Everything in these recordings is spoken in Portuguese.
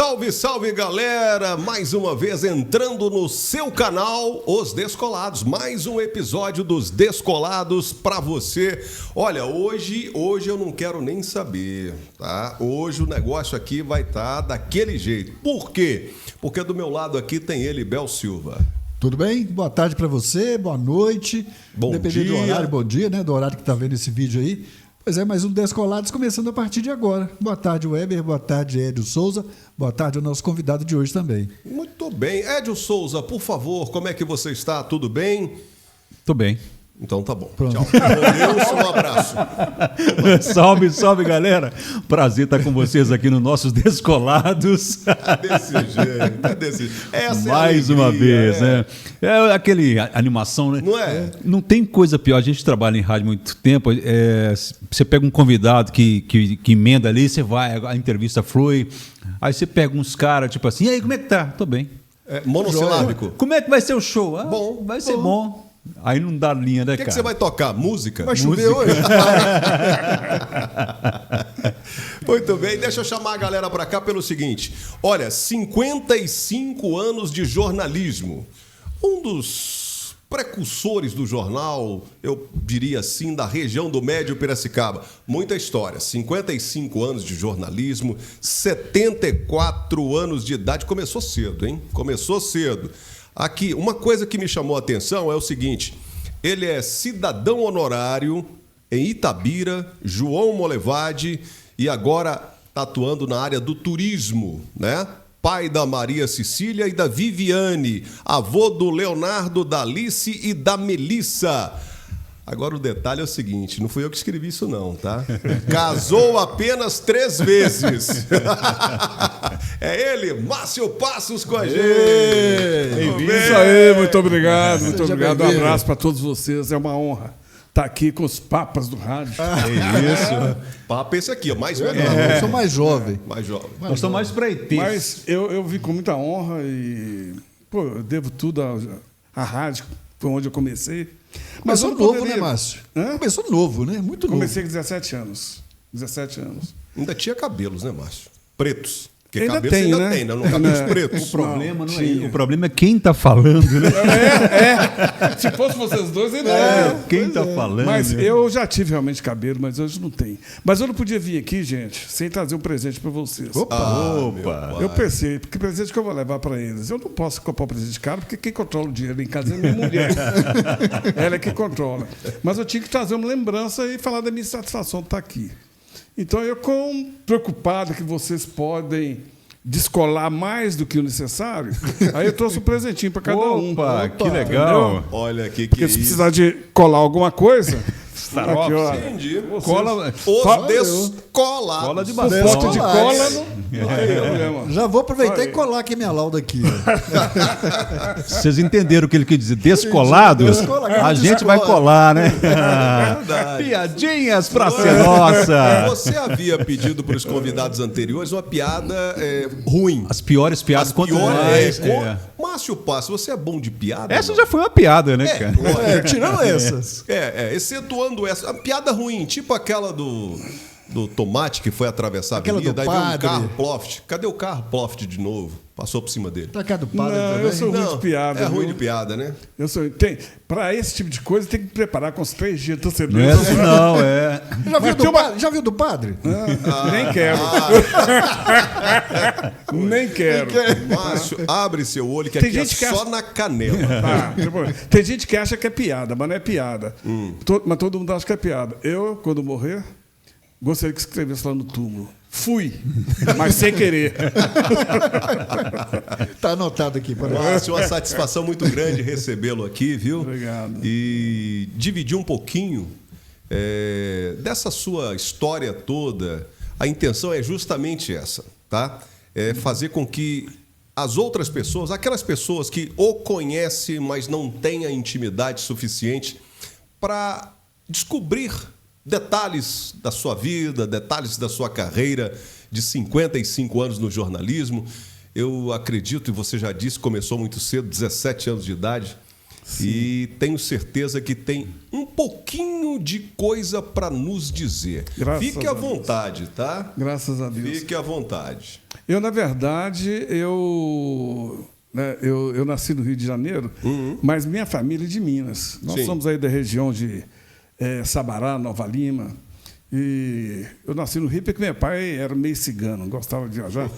Salve, salve, galera! Mais uma vez entrando no seu canal, Os Descolados. Mais um episódio dos Descolados pra você. Olha, hoje eu não quero nem saber, tá? Hoje o negócio aqui vai estar daquele jeito. Por quê? Porque do meu lado aqui tem ele, Bel Silva. Tudo bem? Boa tarde para você, boa noite. Bom Dependendo dia. do horário, bom dia, né? Do horário que tá vendo esse vídeo aí. Pois é, mais um Descolados começando a partir de agora. Boa tarde, Weber. Boa tarde, Edio Souza. Boa tarde ao nosso convidado de hoje também. Muito bem. Edio Souza, por favor, como é que você está? Tudo bem? Tô bem. Então tá bom. Pronto. Tchau. Deus, um abraço. Salve, salve, galera. Prazer estar com vocês aqui nos nossos Descolados. É desse jeito, é desse jeito. Essa é a Mais uma alegria, vez, né? É aquele animação, né? Não é? Não tem coisa pior. A gente trabalha em rádio há muito tempo. Você pega um convidado que emenda ali, você vai, a entrevista flui. Aí você pega uns caras, tipo assim, e aí, como é que tá? Tô bem. É monossilábico. Como é que vai ser o show? Ah, Bom, vai ser bom. Aí não dá linha, né, O que cara? você vai tocar? Música? Vai chover hoje? Muito bem, deixa eu chamar a galera para cá pelo seguinte. Olha, 55 anos de jornalismo. Um dos precursores do jornal, eu diria assim, da região do Médio Piracicaba. Muita história. 55 anos de jornalismo, 74 anos de idade. Começou cedo, hein? Começou cedo. Aqui, uma coisa que me chamou a atenção é o seguinte: ele é cidadão honorário em Itabira, João Molevade, e agora está atuando na área do turismo, né? Pai da Maria Cecília e da Viviane, avô do Leonardo, da Alice e da Melissa. Agora o detalhe é o seguinte, não fui eu que escrevi isso não, tá? Casou apenas 3 vezes. É ele, Márcio Passos com a gente. Isso aí, muito obrigado, muito Seja obrigado. Um bem-vindo. abraço para todos vocês, é uma honra estar aqui com os papas do rádio. É isso. Papo esse aqui, ó, mais velho. Eu sou mais jovem. Mais jovem. Nós estamos mais espreiteiros. Mas eu vi com muita honra e eu devo tudo à rádio, foi onde eu comecei. Mas Começou eu não novo, poderia- né, Márcio? Hã? Começou novo, né? Muito novo. Comecei com 17 anos. 17 anos. Ainda tinha cabelos, né, Márcio? Pretos. Porque Ainda cabelos tem, ainda né? tem, né? Não cabelos É. pretos. O problema não é tinha. isso. O problema é quem tá falando, né? Se fosse vocês dois, ainda Quem tá falando. Mas eu já tive realmente cabelo, mas hoje não tem. Mas eu não podia vir aqui, gente, sem trazer um presente para vocês. Opa. Eu pensei, porque presente que eu vou levar para eles? Eu não posso comprar um presente caro, porque quem controla o dinheiro em casa é minha mulher. Ela é que controla. Mas eu tinha que trazer uma lembrança e falar da minha satisfação de estar aqui. Então, eu, preocupado que vocês podem descolar mais do que o necessário, aí eu trouxe um presentinho para cada um. Opa, que legal. Entendeu? Olha aqui que Porque se isso. precisar de colar alguma coisa, aqui, ó, Entendi. Cola, Os descolados. cola de o bastante. pote de cola Descolados. não tem problema. Já vou aproveitar Olha e aí. colar aqui minha lauda aqui. Vocês entenderam o que ele quis dizer? Descolados? Descolado. A gente vai colar, né? Verdade. Piadinhas pra ser nossa. Você havia pedido para os convidados anteriores uma piada ruim. As piores piadas, As quanto piores, mais. Márcio Passo, você é bom de piada? Essa não? já foi uma piada, né, cara? Tirando essas. Excetuando essa. A piada ruim, tipo aquela do tomate que foi atravessar a Aquela avenida, do aí veio um padre. carro Ploft. Cadê o carro Ploft de novo? Passou por cima dele. Tá cá do padre Não, também. eu sou ruim de piada. É ruim viu? de piada, né? Para esse tipo de coisa, tem que preparar com uns 3 dias de Não é antecedência. assim, não, é. Já viu do padre? Nem quero. Nem quero. Márcio, abre seu olho que Tem aqui é gente que só acha- na canela. Tem gente que acha que é piada, mas não é piada. Mas todo mundo acha que é piada. Eu, quando morrer, gostaria que escrevesse lá no túmulo. Fui, mas sem querer. Tá anotado aqui. Para Márcio, uma satisfação muito grande recebê-lo aqui, viu? Obrigado. E dividir um pouquinho dessa sua história toda. A intenção é justamente essa, tá? É fazer com que as outras pessoas, aquelas pessoas que o conhecem, mas não têm a intimidade suficiente para descobrir detalhes da sua vida, detalhes da sua carreira de 55 anos no jornalismo. Eu acredito, e você já disse, começou muito cedo, 17 anos de idade. e tenho certeza que tem um pouquinho de coisa para nos dizer. Fique à vontade, tá? Graças a Deus. Fique à vontade. Eu, na verdade, eu nasci no Rio de Janeiro, mas minha família é de Minas. Nós somos aí da região de Sabará, Nova Lima. E eu nasci no Rio porque meu pai era meio cigano, gostava de viajar.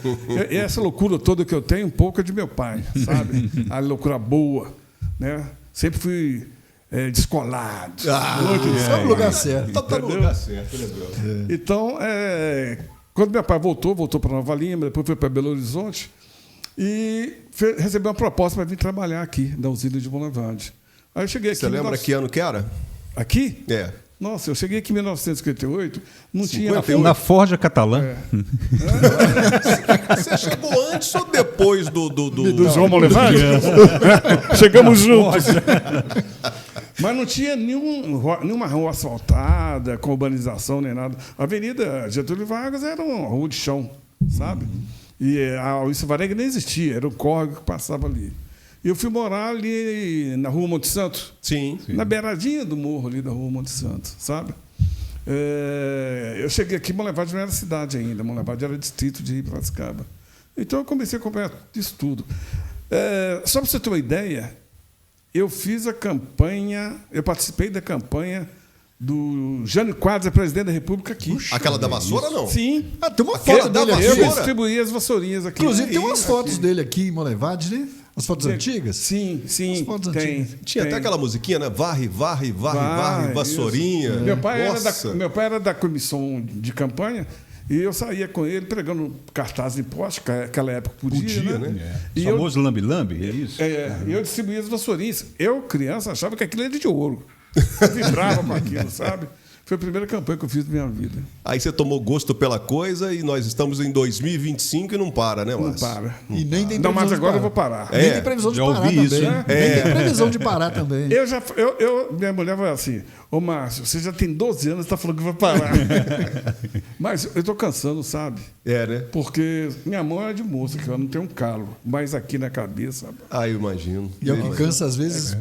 E essa loucura toda que eu tenho, um pouco é de meu pai, sabe? A loucura boa, né? Sempre fui descolado. Está no lugar certo. Tá no lugar certo, legal. Então, quando meu pai voltou para Nova Lima, depois foi para Belo Horizonte, e recebeu uma proposta para vir trabalhar aqui, na usina de Bonaventure. Aí eu cheguei aqui. Você lembra que ano que era? Aqui? É. Nossa, eu cheguei aqui em 1958, não tinha... Na Forja Catalã. Você chegou antes ou depois do João Molevade? Chegamos juntos. Mas não tinha nenhuma rua asfaltada, com urbanização, nem nada. A Avenida Getúlio Vargas era uma rua de chão, sabe? E a Alício Varega nem existia, era o córrego que passava ali. E eu fui morar ali na Rua Monte Santo. Sim. Na beiradinha do morro ali da Rua Monte Santo, sabe? Eu cheguei aqui, Molevade não era cidade ainda, Molevade era distrito de Piracicaba. Então eu comecei a acompanhar isso tudo. Só para você ter uma ideia, eu fiz a campanha, eu participei da campanha do Jânio Quadros, presidente da República aqui. Aquela da vassoura, não? Sim. Tem uma foto dele aqui. Eu distribuí as vassourinhas aqui. Inclusive, tem umas fotos dele aqui em Molevade, né? As fotos antigas? Sim. As fotos tem. antigas. Tinha até aquela musiquinha, né? Varre, vassourinha. Meu pai era da comissão de campanha e eu saía com ele pregando cartazes em poste, que naquela época podia, né? O famoso lambe-lambe, é isso? E eu distribuía as vassourinhas. Eu, criança, achava que aquilo era de ouro. Eu vibrava com aquilo, sabe? Foi a primeira campanha que eu fiz da minha vida. Aí você tomou gosto pela coisa e nós estamos em 2025 e não para, né, Márcio? Não para. E nem tem Não, previsão mas de agora parar. eu vou parar. Nem tem previsão de Já parar ouvi também. isso, né? Nem tem previsão de parar também. Minha mulher vai assim, ô Márcio, você já tem 12 anos e está falando que vai parar. Mas eu estou cansando, sabe? Né? Porque minha mão é de moça, que eu não tenho um calo, mas aqui na cabeça. Eu imagino. E é o que cansa, às vezes,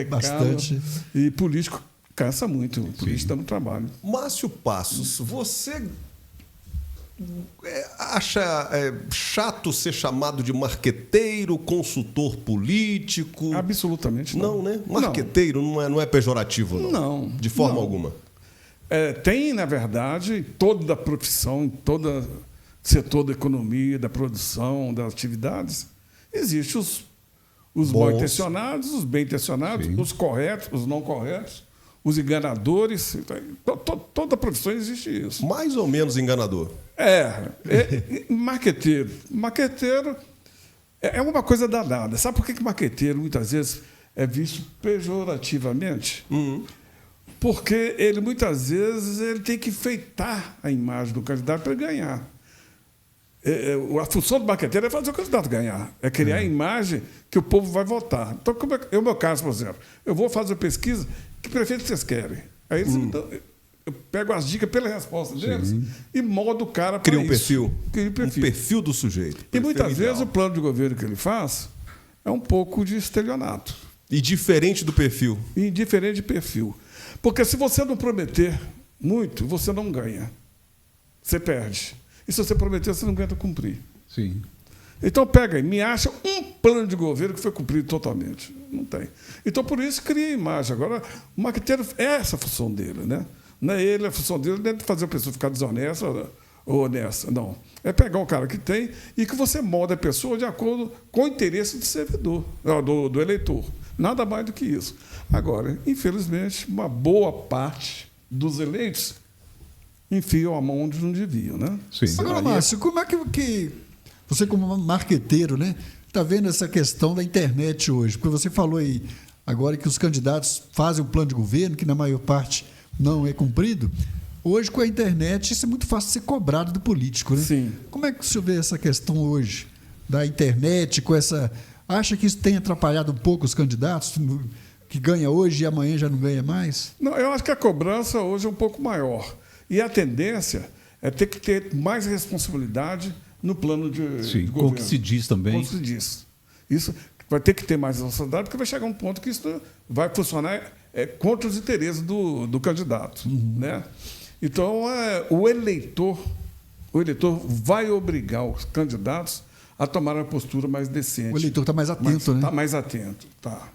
bastante. Calo. E político cansa muito. O político está no trabalho. Márcio Passos, você acha chato ser chamado de marqueteiro, consultor político? Absolutamente não. Não, né? Marqueteiro não é pejorativo, não? Não. De forma alguma. Tem, na verdade, em toda a profissão, em todo setor da economia, da produção, das atividades, existem os mal intencionados, os bem intencionados, os corretos, os não corretos, os enganadores. Toda a profissão existe isso. Mais ou menos enganador. Marqueteiro. Marqueteiro é uma coisa danada. Sabe por que marqueteiro muitas vezes é visto pejorativamente? Porque ele muitas vezes ele tem que enfeitar a imagem do candidato para ganhar. A função do marqueteiro é fazer o candidato ganhar, é criar a imagem que o povo vai votar. Então, como é o meu caso, por exemplo, eu vou fazer pesquisa, que prefeito vocês querem? Aí eles me dão, eu pego as dicas pela resposta deles e moldo o cara para Cria um isso. perfil. Cria um perfil. Um perfil do sujeito. E muitas vezes o plano de governo que ele faz é um pouco de estelionato. E diferente do perfil. E diferente de perfil. Porque se você não prometer muito, você não ganha. Você perde. E se você prometer, você não aguenta cumprir. Sim. Então, pega aí, me acha um plano de governo que foi cumprido totalmente. Não tem. Então, por isso, cria a imagem. Agora, o marqueteiro é essa a função dele, né? Não é ele, a função dele não é fazer a pessoa ficar desonesta ou honesta. Não. É pegar um cara que tem e que você molda a pessoa de acordo com o interesse do servidor, do eleitor. Nada mais do que isso. Agora, infelizmente, uma boa parte dos eleitos enfiam a mão onde não deviam, né? Sim. Agora, Márcio, como é que você, como marqueteiro, né, está vendo essa questão da internet hoje? Porque você falou aí agora que os candidatos fazem um plano de governo, que na maior parte não é cumprido. Hoje, com a internet, isso é muito fácil de ser cobrado do político, né? Sim. Como é que o senhor vê essa questão hoje da internet, com essa... Acha que isso tem atrapalhado um pouco os candidatos, que ganha hoje e amanhã já não ganha mais? Não, eu acho que a cobrança hoje é um pouco maior. E a tendência é ter que ter mais responsabilidade no plano de Sim, governo. como que se diz também. Como se diz. Isso vai ter que ter mais responsabilidade, porque vai chegar um ponto que isso vai funcionar contra os interesses do candidato. Né? Então, o eleitor vai obrigar os candidatos a tomar uma postura mais decente. O eleitor está mais atento, né? Está mais atento, tá.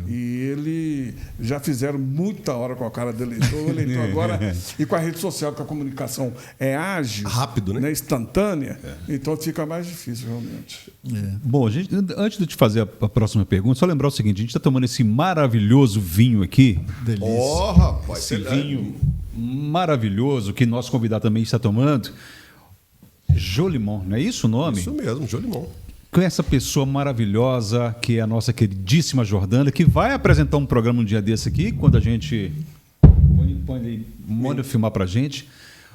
E ele já fizeram muita hora com a cara do eleitor. O eleitor agora, e com a rede social, que a comunicação é ágil, rápido, né? Instantânea, então fica mais difícil, realmente. Bom, antes de te fazer a próxima pergunta, só lembrar o seguinte: a gente está tomando esse maravilhoso vinho aqui. Delícia. Rapaz, esse vinho maravilhoso que nosso convidado também está tomando. Jolimon, não é isso o nome? Isso mesmo, Jolimon. Com essa pessoa maravilhosa, que é a nossa queridíssima Jordana, que vai apresentar um programa um dia desse aqui, quando a gente... Manda filmar para a gente.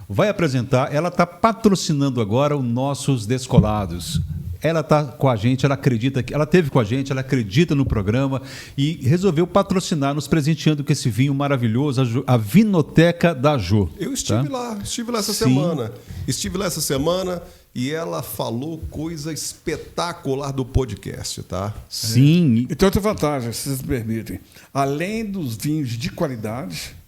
Vai apresentar, ela está patrocinando agora os nossos Descolados. Ela está com a gente, ela acredita, ela esteve com a gente, ela acredita no programa e resolveu patrocinar, nos presenteando com esse vinho maravilhoso, a Vinoteca da Jô. Eu estive lá essa semana. Estive lá essa semana e ela falou coisa espetacular do podcast, tá? Sim. E tem outra vantagem, se vocês me permitem. Além dos vinhos de qualidade,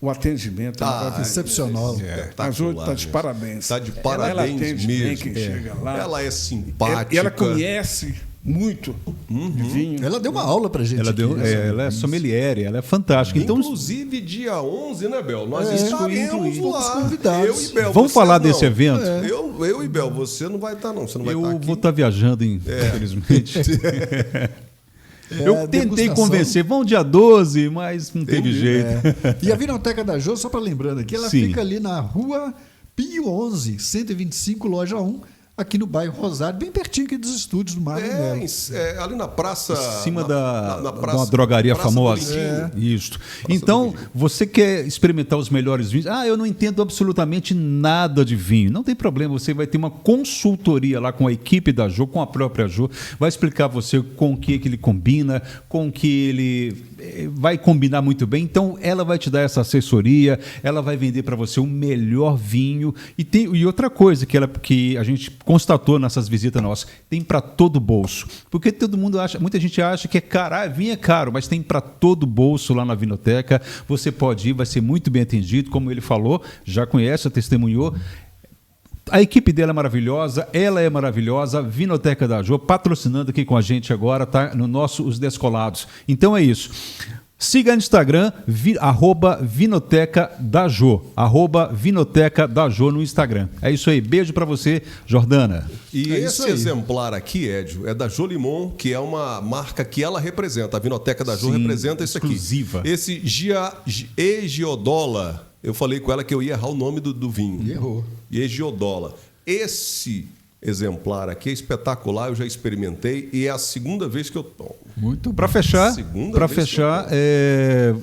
o atendimento é excepcional. A Jô está de parabéns. Está de parabéns ela atende mesmo. bem quem chega lá. Ela é simpática. E ela conhece muito de vinho. Ela deu uma aula pra gente. Ela é sommelier, ela é fantástica. Então, inclusive, dia 11, né, Bel? Nós estaremos lá. Convidados. Eu e Bel. Vamos falar desse evento? Eu e Bel, você não vai estar, não. Você não vai estar aqui. Eu vou estar viajando, infelizmente. Eu tentei convencer, vão dia 12, mas não teve jeito. E a Vinoteca da Jô, só para lembrando aqui, ela fica ali na rua Pio 11, 125, loja 1, aqui no bairro Rosário, bem pertinho aqui dos estúdios do Mário Melo. Ali na praça... Em cima da praça, uma drogaria praça famosa. Isso. Então, você quer experimentar os melhores vinhos? Eu não entendo absolutamente nada de vinho. Não tem problema, você vai ter uma consultoria lá com a equipe da Jô, com a própria Jô, vai explicar você com o que ele combina, com o que ele vai combinar muito bem. Então, ela vai te dar essa assessoria, ela vai vender para você o melhor vinho. E outra coisa que a gente constatou nessas visitas nossas, tem para todo bolso. Porque todo mundo acha, muita gente acha que é caro, vinho é caro, mas tem para todo bolso lá na Vinoteca. Você pode ir, vai ser muito bem atendido, como ele falou, já conhece, testemunhou. A equipe dela é maravilhosa, ela é maravilhosa, Vinoteca da Jô, patrocinando aqui com a gente agora, tá no nosso Os Descolados. Então é isso. Siga no Instagram, @Vinoteca da Jô, @Vinoteca da Jô no Instagram. É isso aí, beijo pra você, Jordana. E esse exemplar aqui, Edio, é da Jolimon, que é uma marca que ela representa. A Vinoteca da Jô representa isso aqui. Exclusiva. Esse Egiodola, eu falei com ela que eu ia errar o nome do vinho. E errou. Egiodola. Esse exemplar aqui é espetacular, eu já experimentei e é a segunda vez que eu tomo. Muito bom. Para fechar,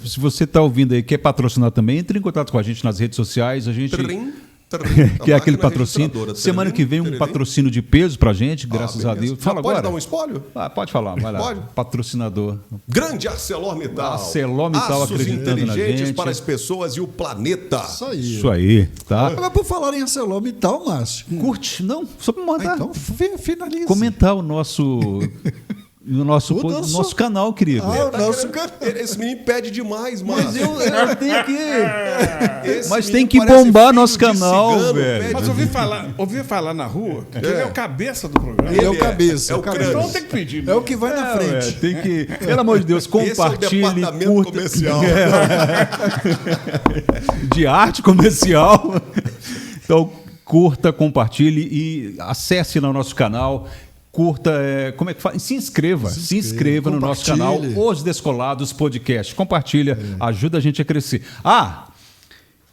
se você está ouvindo aí, quer patrocinar também, entre em contato com a gente nas redes sociais. A gente que é aquele patrocínio. Semana que vem um patrocínio de peso pra gente, graças a Deus. Fala agora. Pode dar um espólio? Pode falar, vai lá. Pode? Patrocinador. Grande ArcelorMittal. ArcelorMittal acreditando na gente. Para as pessoas e o planeta. Isso aí. Tá? Agora, por falar em ArcelorMittal, Márcio. Curte? Não, só para mandar. Então, finaliza. Comentar o nosso canal, querido. Esse menino pede demais, mas eu tenho que. Mas tem que bombar nosso canal, velho. Mas ouvi falar na rua que ele é o cabeça do programa. Ele é o cabeça. É o crânio. Então tem que pedir. É o que vai na frente. Tem que. Pelo amor de Deus, compartilhe. Esse é o departamento comercial. De arte comercial. Então, curta, compartilhe e acesse no nosso canal. Curta, como é que faz? Se inscreva no nosso canal, Os Descolados Podcast. Compartilha, ajuda a gente a crescer.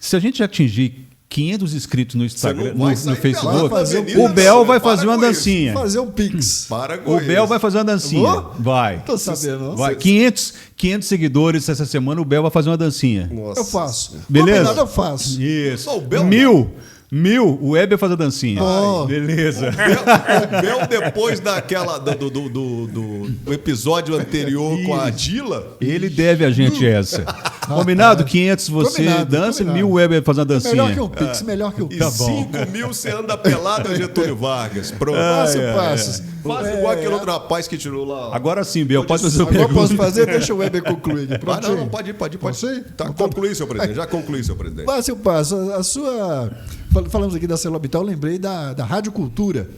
Se a gente atingir 500 inscritos no Instagram, no Facebook, o Bel vai fazer uma dancinha. Fazer um pix. O Bel vai fazer uma dancinha. Vai. Tô sabendo. Vai. 500 seguidores essa semana, o Bel vai fazer uma dancinha. Eu faço. Beleza? Combinado, eu faço. Isso. Só o Bel, 1000. 1000, o Weber faz a dancinha. Beleza. O Bel, depois do episódio anterior com a Dila, Ele deve a gente essa. Combinado? 500 você Combinado, dança, combinado. 1000 o Weber faz a dancinha. Melhor que o Pix, melhor que o e Pix. 5.000 você anda pelado, é Getúlio Vargas. Pronto. Passos. Faz igual aquele outro rapaz que tirou lá. Agora sim, Bel, pode fazer o Agora pergunta. posso fazer? Deixa o Weber concluir. Ah, Pronto, não, pode ir. Posso ir? Tá, conclui, seu presidente. Já conclui, seu presidente. Márcio Passo, a sua... Falamos aqui da Celobital, lembrei da Rádio Cultura.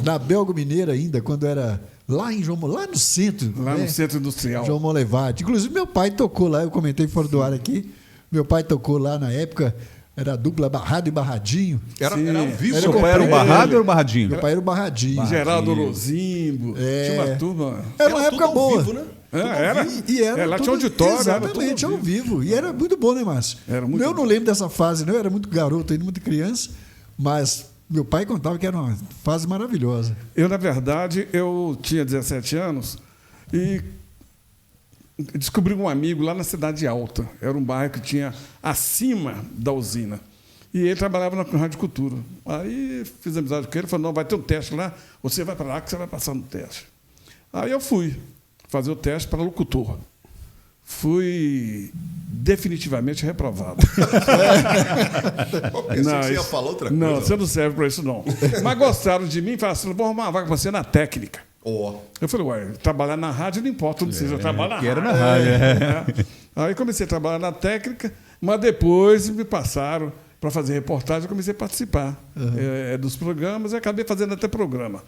Da Belgo Mineira ainda, quando era lá em lá no centro. Lá né? no Centro Industrial. João Molevade. Inclusive, meu pai tocou lá, eu comentei fora do ar aqui. Meu pai tocou lá na época, era a dupla Barrado e Barradinho. Era ao vivo. Era Seu com pai era o ele. Barrado ou o Barradinho? Meu pai era o Barradinho. Geraldo Lozimbo. Tinha uma turma. Era uma Era época tudo ao boa. vivo, né? Era. E era Lá tudo- tinha auditório. Exatamente, era ao tudo vivo. E era muito bom, né, Márcio? Era muito Eu não bom. lembro dessa fase, não. Eu era muito garoto ainda, muito criança. Mas meu pai contava que era uma fase maravilhosa. Eu, na verdade, eu tinha 17 anos e descobri um amigo lá na Cidade Alta. Era um bairro que tinha acima da usina. E ele trabalhava na Rádio Cultura. Aí fiz amizade com ele, falou, não, vai ter um teste lá, você vai para lá que você vai passar no teste. Aí eu fui fazer o teste para locutor. Fui definitivamente reprovado. Eu pensei que você ia falar outra coisa. Não, você não serve para isso, não. Mas gostaram de mim e falaram assim, vou arrumar uma vaga para você na técnica. Ó. Eu falei, ué, trabalhar na rádio não importa, não precisa trabalhar na que rádio. era na rádio, É. Aí comecei a trabalhar na técnica, mas depois me passaram para fazer reportagem, eu comecei a participar dos programas e acabei fazendo até programa.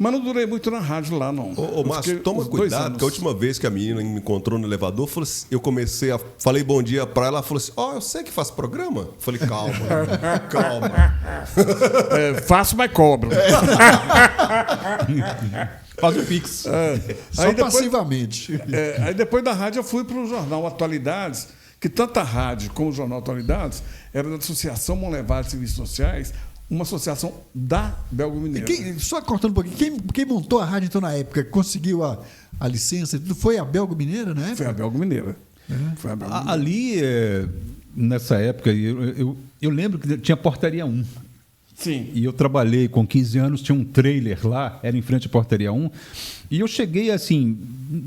Mas não durei muito na rádio lá, não. Ô, Eu Márcio, fiquei toma uns 2 cuidado, anos. que a última vez que a menina me encontrou no elevador, eu comecei falei bom dia pra ela, ela falou assim, eu sei que faz programa. Eu falei, calma, calma. Faço, mas cobro. Faz o Pix. Só Aí depois- passivamente. Aí depois da rádio eu fui para o jornal Atualidades, que tanto a rádio como o jornal Atualidades era da Associação Monlevade de Serviços Sociais, uma associação da Belgo Mineira. Só cortando um pouquinho, quem montou a rádio então na época, conseguiu a licença e tudo, foi a Belgo Mineira, né? Foi a Belgo Mineira. Foi a Belgo Mineira. Ali, nessa época, eu lembro que tinha Portaria 1. Sim. E eu trabalhei com 15 anos, tinha um trailer lá, era em frente à Portaria 1. E eu cheguei assim,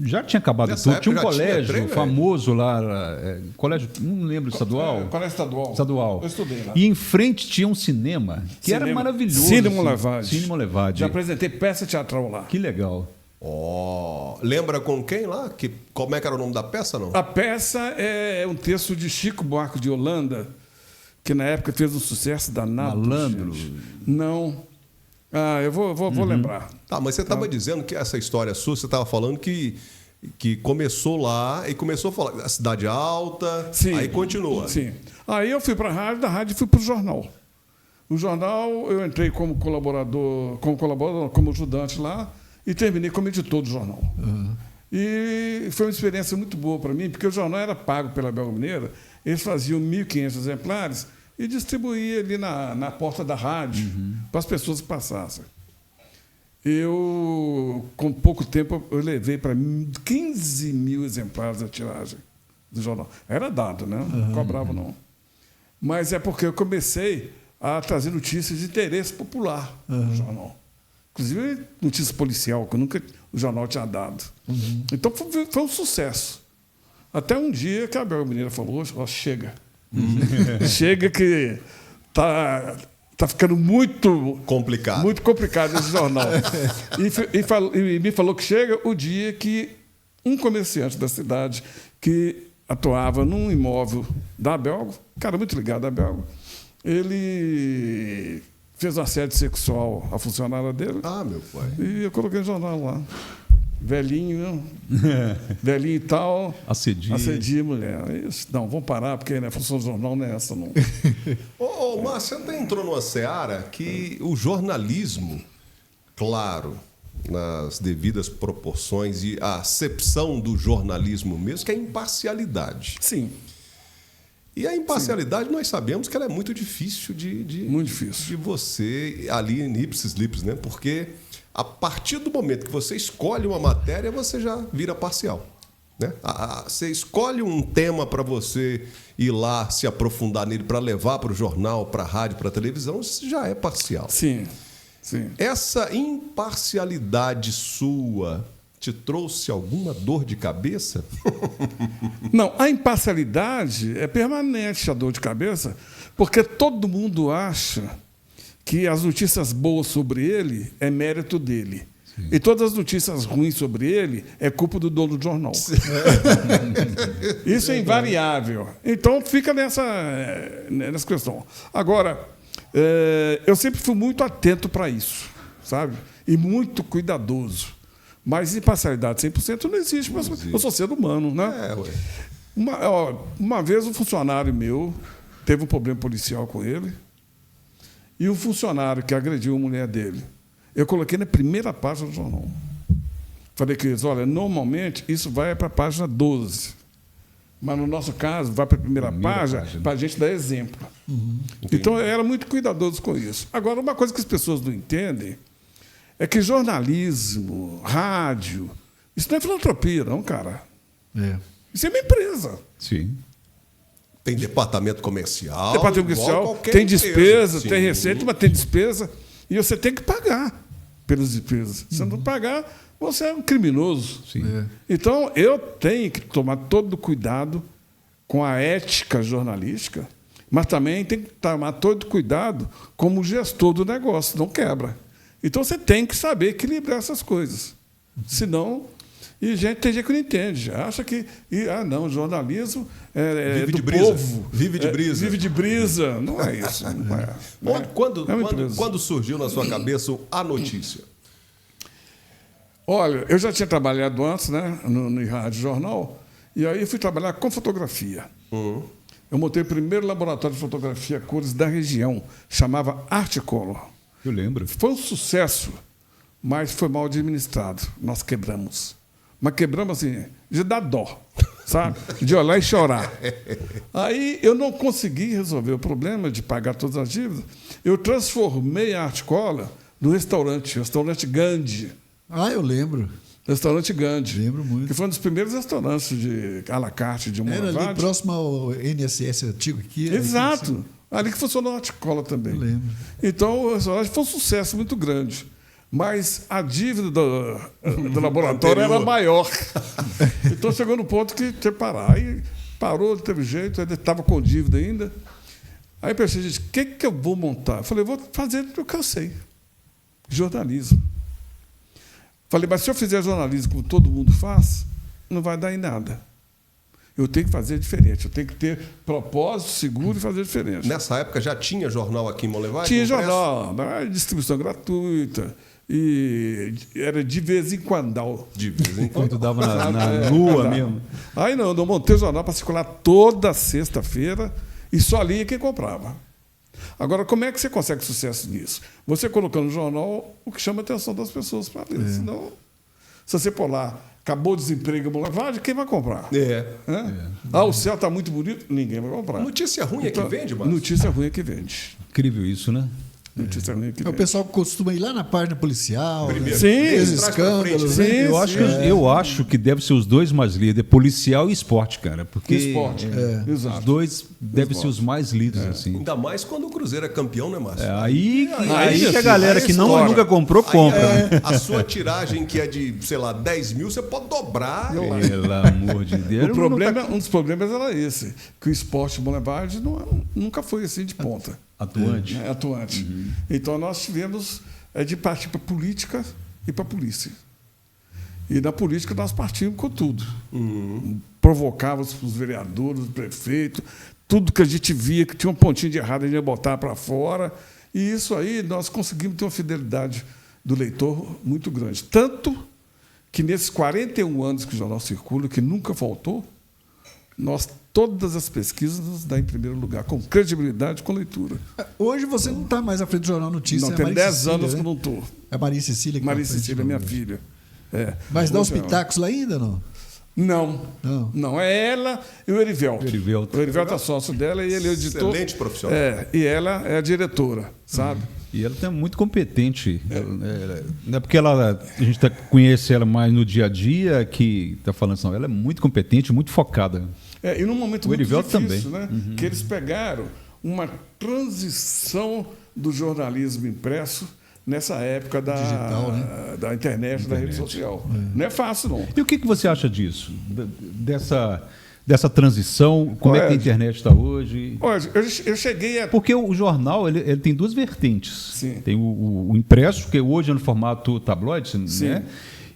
já tinha acabado Nessa tudo. época Tinha um já tinha colégio trailer? famoso lá, colégio, não lembro, estadual. Qual é estadual? Estadual. Eu estudei lá. E em frente tinha um cinema, que era Cinema. maravilhoso. Cine assim. Monlevade. Cine Monlevade. Já apresentei peça teatral lá. Que legal. Ó, lembra com quem lá? Como é que era o nome da peça, não? A peça é um texto de Chico Buarque de Holanda, que na época fez um sucesso danado. Malandro. gente. Não. Eu vou lembrar. Tá, mas você estava dizendo que essa história sua, você estava falando que começou lá e começou a falar da Cidade Alta, Sim. aí continua. Sim. Aí eu fui para a rádio, da rádio fui para o jornal. O jornal eu entrei como colaborador, como ajudante lá e terminei como editor do jornal. E foi uma experiência muito boa para mim, porque o jornal era pago pela Belgo Mineira, eles faziam 1.500 exemplares e distribuía ali na porta da rádio para as pessoas que passassem. Eu, com pouco tempo, eu levei para 15 mil exemplares da tiragem do jornal. Era dado, né? Não cobrava, não. Mas é porque eu comecei a trazer notícias de interesse popular no jornal. Inclusive, notícia policial, que o jornal tinha dado. Então, foi um sucesso. Até um dia que a Belgo Mineira falou, chega. Chega que tá ficando muito complicado esse jornal. E me falou que chega o dia que um comerciante da cidade que atuava num imóvel da Belgo, cara muito ligado à Belgo, ele fez um assédio sexual à funcionária dele. Ah, meu pai. E eu coloquei no jornal lá. Velhinho e tal. Assedia mulher. Isso, não, vamos parar, porque a função do jornal não é essa, não. Ô, Márcio, você até entrou numa seara que o jornalismo, claro, nas devidas proporções e a acepção do jornalismo mesmo, que é a imparcialidade. Sim. E a imparcialidade, nós sabemos que ela é muito difícil muito difícil. de você, ali em ipsis lipsis, né? Porque a partir do momento que você escolhe uma matéria, você já vira parcial. né? Você escolhe um tema para você ir lá se aprofundar nele, para levar para o jornal, para a rádio, para a televisão, isso já é parcial. Sim, sim. Essa imparcialidade sua te trouxe alguma dor de cabeça? Não, a imparcialidade é permanente, a dor de cabeça, porque todo mundo acha que as notícias boas sobre ele é mérito dele. Sim. E todas as notícias ruins sobre ele é culpa do dono do jornal. Isso é invariável. Então, fica nessa questão. Agora, eu sempre fui muito atento para isso, sabe? E muito cuidadoso. Mas imparcialidade 100% não existe, mas eu sou ser humano, né? Uma vez um funcionário meu teve um problema policial com ele, e o funcionário que agrediu a mulher dele, eu coloquei na primeira página do jornal. Falei que eles, olha, normalmente isso vai para a página 12, mas no nosso caso vai para a primeira página para a gente dar exemplo. Então eu era muito cuidadoso com isso. Agora, uma coisa que as pessoas não entendem é que jornalismo, rádio, isso não é filantropia, não, cara. Isso é uma empresa. Sim. Tem departamento comercial. Departamento comercial, tem despesa, tem receita, mas tem despesa. E você tem que pagar pelas despesas. Se não pagar, você é um criminoso. Sim. Então, eu tenho que tomar todo cuidado com a ética jornalística, mas também tem que tomar todo cuidado como gestor do negócio, não quebra. Então, você tem que saber equilibrar essas coisas. Senão... E tem gente que não entende, acha que não, jornalismo vive do de brisa. povo. Vive de brisa. Vive de brisa. Não é isso. Não é. Quando surgiu na sua cabeça a notícia? Olha, eu já tinha trabalhado antes, né, no rádio jornal, e aí fui trabalhar com fotografia. Eu montei o primeiro laboratório de fotografia a cores da região, chamava Artcolor. Eu lembro. Foi um sucesso, mas foi mal administrado. Nós quebramos. Mas quebramos assim, de dar dó, sabe? De olhar e chorar. Aí eu não consegui resolver o problema de pagar todas as dívidas. Eu transformei a Artcolor no restaurante Gandhi. Eu lembro. Restaurante Gandhi. Lembro muito. Que foi um dos primeiros restaurantes de à la carte de Moravade. Era ali próximo ao NSS antigo aqui. Exato. Ali que funcionou a Artcolor também. Eu lembro. Então, o restaurante foi um sucesso muito grande. Mas a dívida do laboratório era maior. Então, chegou no ponto que tinha que parar. Aí parou, não teve jeito, ele estava com dívida ainda. Aí pensei, gente, o que eu vou montar? Eu falei, vou fazer o que eu sei, jornalismo. Falei, mas se eu fizer jornalismo como todo mundo faz, não vai dar em nada. Eu tenho que fazer diferente, eu tenho que ter propósito seguro e fazer diferente. Nessa época já tinha jornal aqui em Monlevade? Tinha jornal, distribuição gratuita. E era de vez em quando. De vez em quando. Quando dava na lua mesmo. Aí não, eu montei o jornal para circular toda sexta-feira e só ali quem comprava. Agora, como é que você consegue sucesso nisso? Você colocando no jornal o que chama a atenção das pessoas para ler. Senão, se você pôr lá, acabou o desemprego em Monlevade, quem vai comprar? O céu está muito bonito, ninguém vai comprar. Notícia ruim é que vende, Márcio? Notícia ruim é que vende. Incrível isso, né? Notícia ruim é que O vende. pessoal costuma ir lá na página policial. Primeiro. Sim, Os traz pra escândalos. frente. Né? Sim, Eu acho que deve ser os dois mais lidos, policial e esporte, cara. Porque esporte. os Exato. dois devem ser os mais lidos, assim. Ainda mais quando o Cruzeiro é campeão, né, Márcio? Aí Aí, que a galera aí que estoura. nunca comprou, compra. né? A sua tiragem, que é de, sei lá, 10 mil, você pode dobrar. Pelo amor de Deus. Um dos problemas era esse, que o esporte de Monlevade nunca foi assim de ponta. Atuante. Atuante. Então, nós tivemos de partir para a política e para a polícia. E na política nós partimos com tudo. Provocávamos os vereadores, o prefeito, tudo que a gente via que tinha um pontinho de errado, a gente ia botar para fora. E isso aí nós conseguimos ter uma fidelidade do leitor muito grande. Tanto que nesses 41 anos que o jornal circula, que nunca faltou, todas as pesquisas nos dá em primeiro lugar, com credibilidade, com leitura. Hoje você não está mais à frente do Jornal Notícias. Não, tem 10 anos que eu não estou. É a Maria Cecília que Maria está à frente Cecília, do minha Jornal. filha. Mas dá os Hoje pitacos lá ainda, não? Não, é ela e o Erivelto. O Erivelto é sócio dela e ele é o editor. Excelente profissional. E ela é a diretora, sabe? E ela é muito competente. Não é porque a gente conhece ela mais no dia a dia que está falando assim, não, ela é muito competente, muito focada. E num momento O muito Erivelto difícil, também. né? Que eles pegaram uma transição do jornalismo impresso nessa época Digital, né? da internet, da rede social. Não é fácil, não. E o que você acha disso? Dessa transição? Como é que a internet está hoje? Olha, eu cheguei a... Porque o jornal ele tem duas vertentes. Sim. Tem o impresso, que hoje é no formato tabloide, né?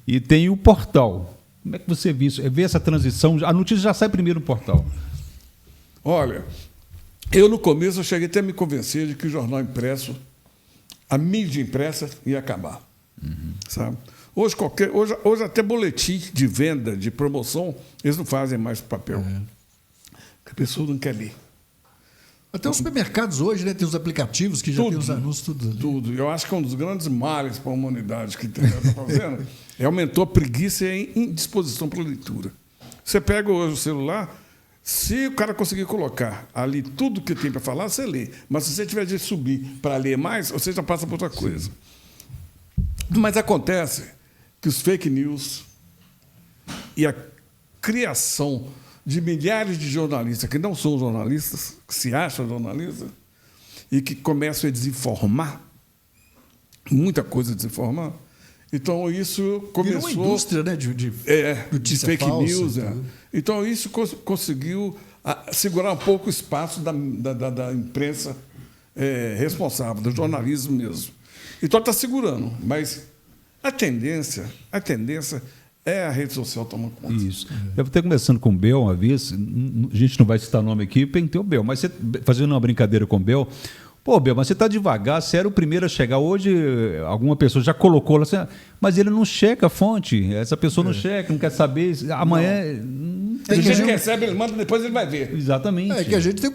E tem o portal. Como é que você vê isso? Vê essa transição? A notícia já sai primeiro no portal. Olha, eu no começo eu cheguei até a me convencer de que o jornal impresso, a mídia impressa, ia acabar. Sabe? Hoje até boletim de venda, de promoção, eles não fazem mais papel. Porque a pessoa não quer ler. Até os supermercados hoje, né, tem os aplicativos que já tem os anúncios, tudo. Tudo. Eu acho que é um dos grandes males para a humanidade que a internet está fazendo aumentou a preguiça e a indisposição para a leitura. Você pega hoje o celular, se o cara conseguir colocar ali tudo que tem para falar, você lê. Mas se você tiver de subir para ler mais, você já passa por outra coisa. Mas acontece que os fake news e a criação de milhares de jornalistas que não são jornalistas, que se acham jornalistas, e que começam a desinformar, muita coisa a desinformar. Então, isso começou... Virou uma indústria, né, de fake falsa, news. Então, isso conseguiu segurar um pouco o espaço da imprensa responsável, do jornalismo mesmo. Então, está segurando, mas a tendência é a rede social tomar conta. Isso. Eu vou estar conversando com o Bel uma vez, a gente não vai citar nome aqui, pentei o Bel, mas você, fazendo uma brincadeira com o Bel, pô, Bel, mas você está devagar, você era o primeiro a chegar. Hoje, alguma pessoa já colocou, assim, mas ele não checa a fonte, essa pessoa não checa, não quer saber, amanhã... Se a gente recebe, ele manda, depois ele vai ver. Exatamente. É que a gente tem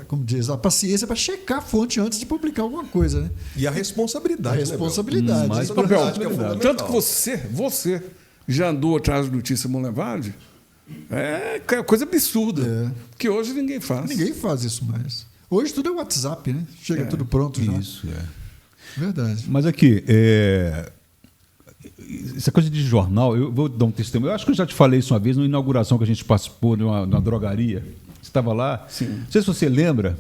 como diz, a paciência para checar a fonte antes de publicar alguma coisa, né? E a responsabilidade. Responsabilidade. Né, Mas Bel? Bel, Que é fundamental. Tanto que você já andou atrás de notícia Monlevade, é coisa absurda, que hoje ninguém faz. Ninguém faz isso mais. Hoje tudo é WhatsApp, né? Chega tudo pronto já. Isso, Verdade. Mas aqui, essa coisa de jornal, eu vou dar um testemunho. Eu acho que eu já te falei isso uma vez, na inauguração que a gente participou numa drogaria. Você estava lá? Sim. Não sei se você lembra.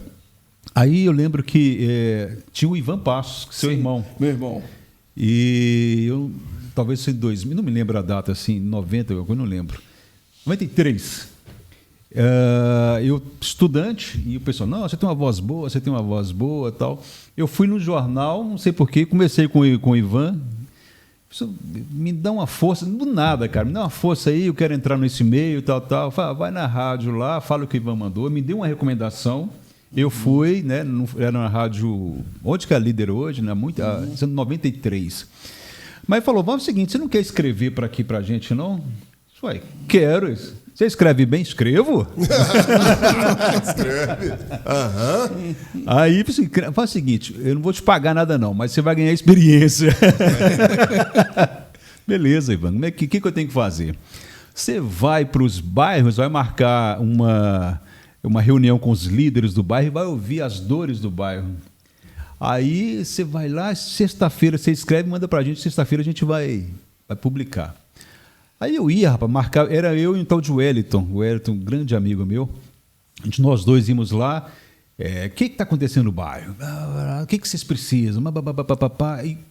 Aí eu lembro que tinha o Ivan Passos, seu irmão. Meu irmão. E eu, talvez em 2000, não me lembro a data, assim, 90, eu não lembro. 93. Eu, estudante, e o pessoal, não, você tem uma voz boa, tal. Eu fui no jornal, não sei porquê, comecei com o Ivan. Me dá uma força, do nada, cara, me dá uma força aí, eu quero entrar nesse meio, tal. Fala, vai na rádio lá, fala o que o Ivan mandou, me deu uma recomendação. Eu fui, né? Era na rádio, onde que é a líder hoje, né? Sendo 93. Mas falou, vamos ao seguinte, você não quer escrever para aqui pra gente, não? Falei, quero isso. Você escreve bem? Escrevo. Escreve. Aham. Aí faz o seguinte, eu não vou te pagar nada não, mas você vai ganhar experiência. Beleza, Ivan, o que eu tenho que fazer? Você vai para os bairros, vai marcar uma reunião com os líderes do bairro e vai ouvir as dores do bairro. Aí você vai lá, sexta-feira você escreve e manda para a gente, sexta-feira a gente vai publicar. Aí eu ia, rapaz, marcar, era eu e um tal de Wellington, um grande amigo meu. Nós dois íamos lá. O que está acontecendo no bairro? O que vocês precisam?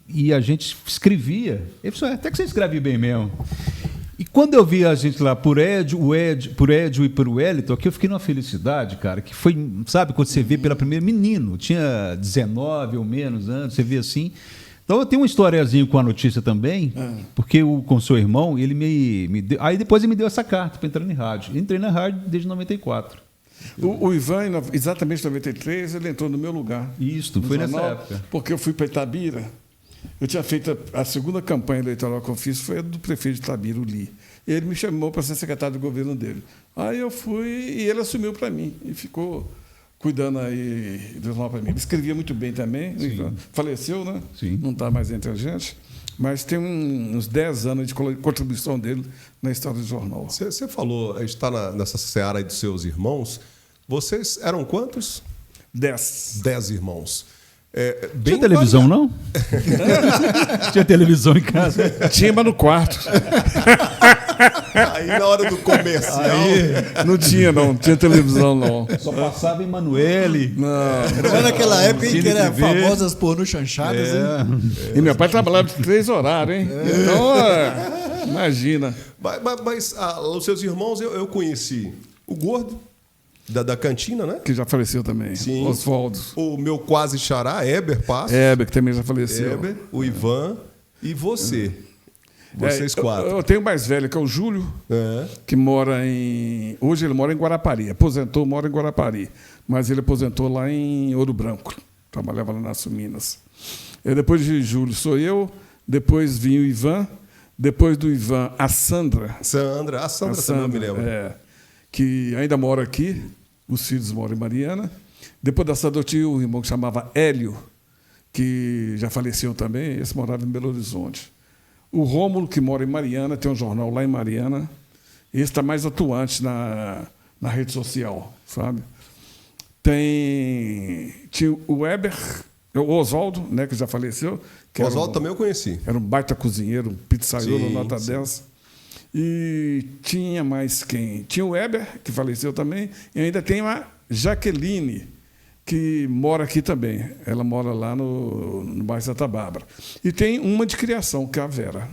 E a gente escrevia. Ele falou, até que você escreve bem mesmo. E quando eu vi a gente lá por Edio e por Wellington, aqui eu fiquei numa felicidade, cara, que foi, sabe, quando você vê pela primeira, menino, tinha 19 ou menos anos, você vê assim. Então eu tenho uma historiazinha com a notícia também, porque com o seu irmão, ele me deu. Aí depois ele me deu essa carta para entrar em rádio. Entrei na rádio desde 94. O Ivan, exatamente em 93, ele entrou no meu lugar. Isso, foi jornal, nessa época. Porque eu fui para Itabira. Eu tinha feito a segunda campanha eleitoral que eu fiz, foi a do prefeito de Itabira, o Li. Ele me chamou para ser secretário do governo dele. Aí eu fui e ele assumiu para mim e ficou cuidando aí do jornal para mim. Ele escrevia muito bem também, faleceu, né? Sim. Não está mais entre a gente, mas tem uns 10 anos de contribuição dele na história do jornal. Você falou, está nessa seara aí dos seus irmãos. Vocês eram quantos? 10. 10 irmãos. Tinha televisão, não? Tinha televisão em casa? Tinha, mas no quarto. Aí na hora do comercial. Não tinha televisão, não. Só passava em Emanuele. Era naquela época em que era TV. famosas pornô chanchadas, hein? E meu pai trabalhava de 3 horários, hein? Então, imagina. Mas os seus irmãos eu conheci. O Gordo, da cantina, né? Que já faleceu também. Sim. Oswaldo. O meu quase xará, Heber Passos. Heber, que também já faleceu. Heber, o Ivan e você. Vocês 4. Eu tenho o mais velho, que é o Júlio, que mora em... Hoje ele mora em Guarapari. Aposentou, mora em Guarapari. Mas ele aposentou lá em Ouro Branco. Trabalhava lá na Minas. Depois de Júlio sou eu, depois vinha o Ivan, depois do Ivan, a Sandra. A Sandra também me lembro. Que ainda mora aqui, os filhos moram em Mariana. Depois da Sandra eu tinha um irmão que chamava Hélio, que já faleceu também, esse morava em Belo Horizonte. O Rômulo, que mora em Mariana, tem um jornal lá em Mariana. Esse está mais atuante na rede social, sabe? Tinha o Weber, o Oswaldo, né, que já faleceu. O Oswaldo também eu conheci. Era um baita cozinheiro, um pizzaiolo nota 10. E tinha mais quem? Tinha o Weber, que faleceu também, e ainda tem a Jaqueline, que mora aqui também. Ela mora lá no bairro Santa Bárbara. E tem uma de criação, que é a Vera.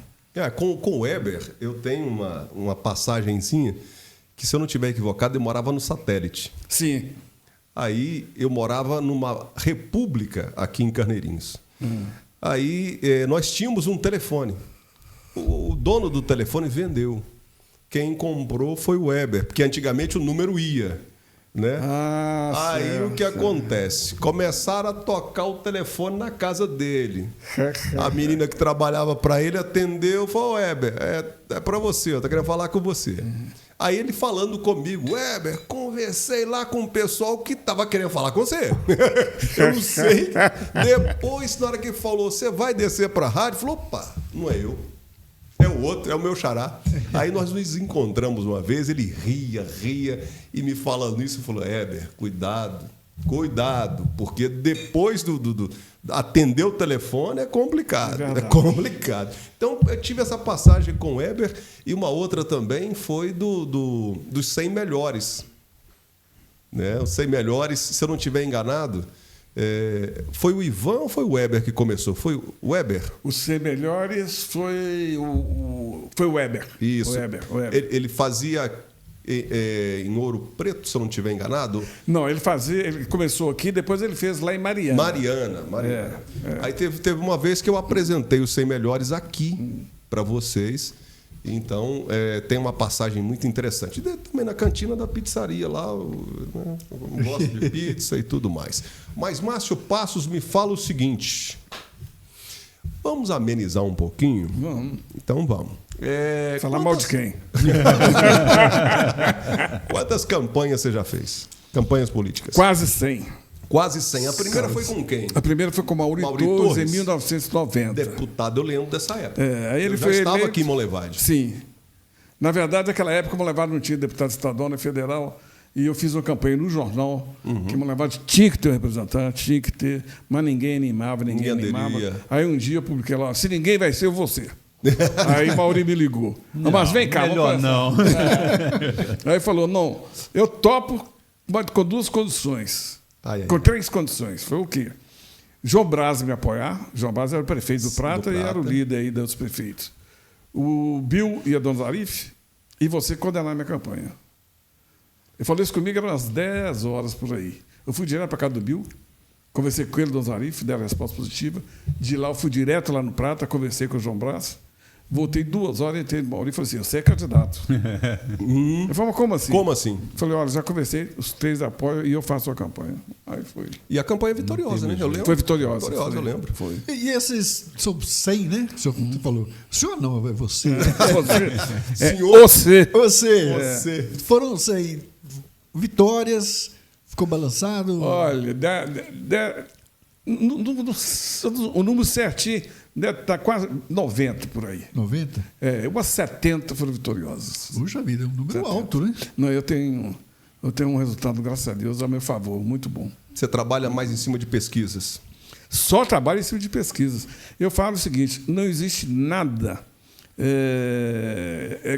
Com o Weber, eu tenho uma passagenzinha que, se eu não estiver equivocado, eu morava no Satélite. Sim. Aí eu morava numa república aqui em Carneirinhos. Aí nós tínhamos um telefone. O dono do telefone vendeu. Quem comprou foi o Weber, porque antigamente o número ia. Né? Aí certo, o que acontece? Começaram a tocar o telefone na casa dele. A menina que trabalhava para ele atendeu e falou: Weber, é para você, eu tô querendo falar com você. Aí ele falando comigo: Weber, conversei lá com o pessoal que estava querendo falar com você. Eu não sei. Depois, na hora que ele falou: você vai descer para a rádio? Falou: opa, não é eu. É o outro, é o meu xará. Aí nós nos encontramos uma vez, ele ria, e me falando isso, falou: Heber, cuidado, porque depois do atender o telefone é complicado. É complicado. Então, eu tive essa passagem com o Heber, e uma outra também foi dos 100 melhores. Né? Os 100 melhores, se eu não estiver enganado... foi o Ivan ou foi o Weber que começou? Foi o Weber? Os 100 melhores foi o Weber. Isso. O Weber. Ele fazia em Ouro Preto, se eu não estiver enganado? Não, ele começou aqui, depois ele fez lá em Mariana. Mariana. Aí teve uma vez que eu apresentei os 100 melhores aqui para vocês. Então, tem uma passagem muito interessante. E também na cantina da pizzaria lá, eu gosto de pizza e tudo mais. Mas Márcio Passos me fala o seguinte: vamos amenizar um pouquinho? Vamos. Então vamos. Falar mal de quem? Quantas campanhas você já fez? Campanhas políticas? Quase 100. Quase 100. A primeira foi com quem? A primeira foi com Mauri Torres, em 1990. Deputado, eu lembro dessa época. Aí ele já estava aqui em Monlevade. Sim. Na verdade, naquela época, Monlevade não tinha deputado estadual nem federal, e eu fiz uma campanha no jornal, que Monlevade tinha que ter um representante, tinha que ter, mas ninguém animava, ninguém animava. Aí um dia eu publiquei lá: se ninguém vai ser, eu vou ser. Aí Mauri me ligou: mas vem cá, melhor não. Aí falou: não, eu topo, mas com 2 condições. Com 3 condições. Foi o quê? João Braz me apoiar. João Braz era o prefeito do Prata e era o líder aí dos prefeitos. O Bill e a Dona Zarif, e você condenar minha campanha. Ele falou isso comigo, eram umas 10 horas por aí. Eu fui direto para casa do Bill, conversei com ele, Dona Zarif, deram a resposta positiva. De lá eu fui direto lá no Prata, conversei com o João Braz. Voltei 2 horas, entrei no Mauri e falei assim: você é candidato. Eu falei: mas como assim? Como assim? Falei: olha, já conversei, os 3 apoiam e eu faço a campanha. Aí foi. E a campanha é vitoriosa, né? Eu lembro. Foi vitoriosa. Vitoriosa, eu lembro. Foi. E esses são 100, né? O senhor falou. O senhor não, é você. Você. Foram 100 vitórias, ficou balançado. Olha, o número certinho deve estar quase 90 por aí. 90? Umas 70 foram vitoriosas. Puxa vida, é um número 70. Alto, né? Não, eu tenho um resultado, graças a Deus, a meu favor, muito bom. Você trabalha mais em cima de pesquisas? Só trabalho em cima de pesquisas. Eu falo o seguinte, não existe nada...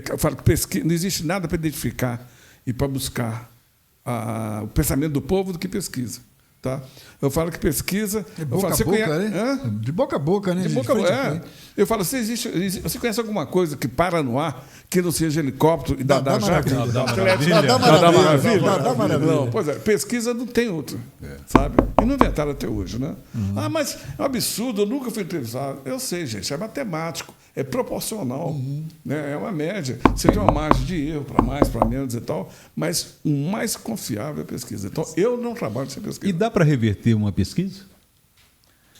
eu falo que não existe nada para identificar e para buscar o pensamento do povo do que pesquisa. Tá? Eu falo que pesquisa... De boca a boca, né? De boca a boca, né? De boca a boca, Eu falo, você conhece alguma coisa que para no ar, que não seja helicóptero e Dá Maravilha? Dá Maravilha. Não, pois é, pesquisa não tem outra, sabe? E não inventaram até hoje, né? Mas é um absurdo, eu nunca fui entrevistado. Eu sei, gente, é matemático, é proporcional, né? É uma média. Você tem uma margem de erro para mais, para menos e tal, mas o mais confiável é a pesquisa. Então, eu não trabalho sem pesquisa. E dá para reverter uma pesquisa?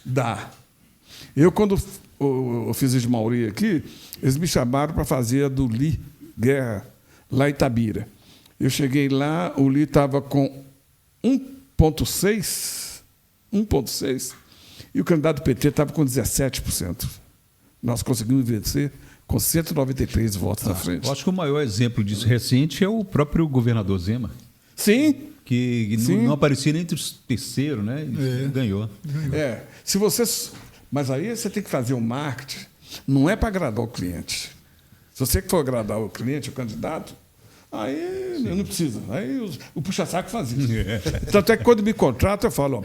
Dá. Eu, quando eu fiz de Mauri aqui, eles me chamaram para fazer a do Li Guerra, lá em Itabira. Eu cheguei lá, o Li estava com 1,6, e o candidato do PT estava com 17%. Nós conseguimos vencer com 193 votos na frente. Eu acho que o maior exemplo disso recente é o próprio governador Zema. Sim. Que não aparecia nem entre os terceiros, né? E ganhou. Se você... Mas aí você tem que fazer o marketing, não é para agradar o cliente. Se você for agradar o cliente, o candidato, aí não precisa. Aí o puxa-saco faz isso. Tanto é que quando me contratam, eu falo,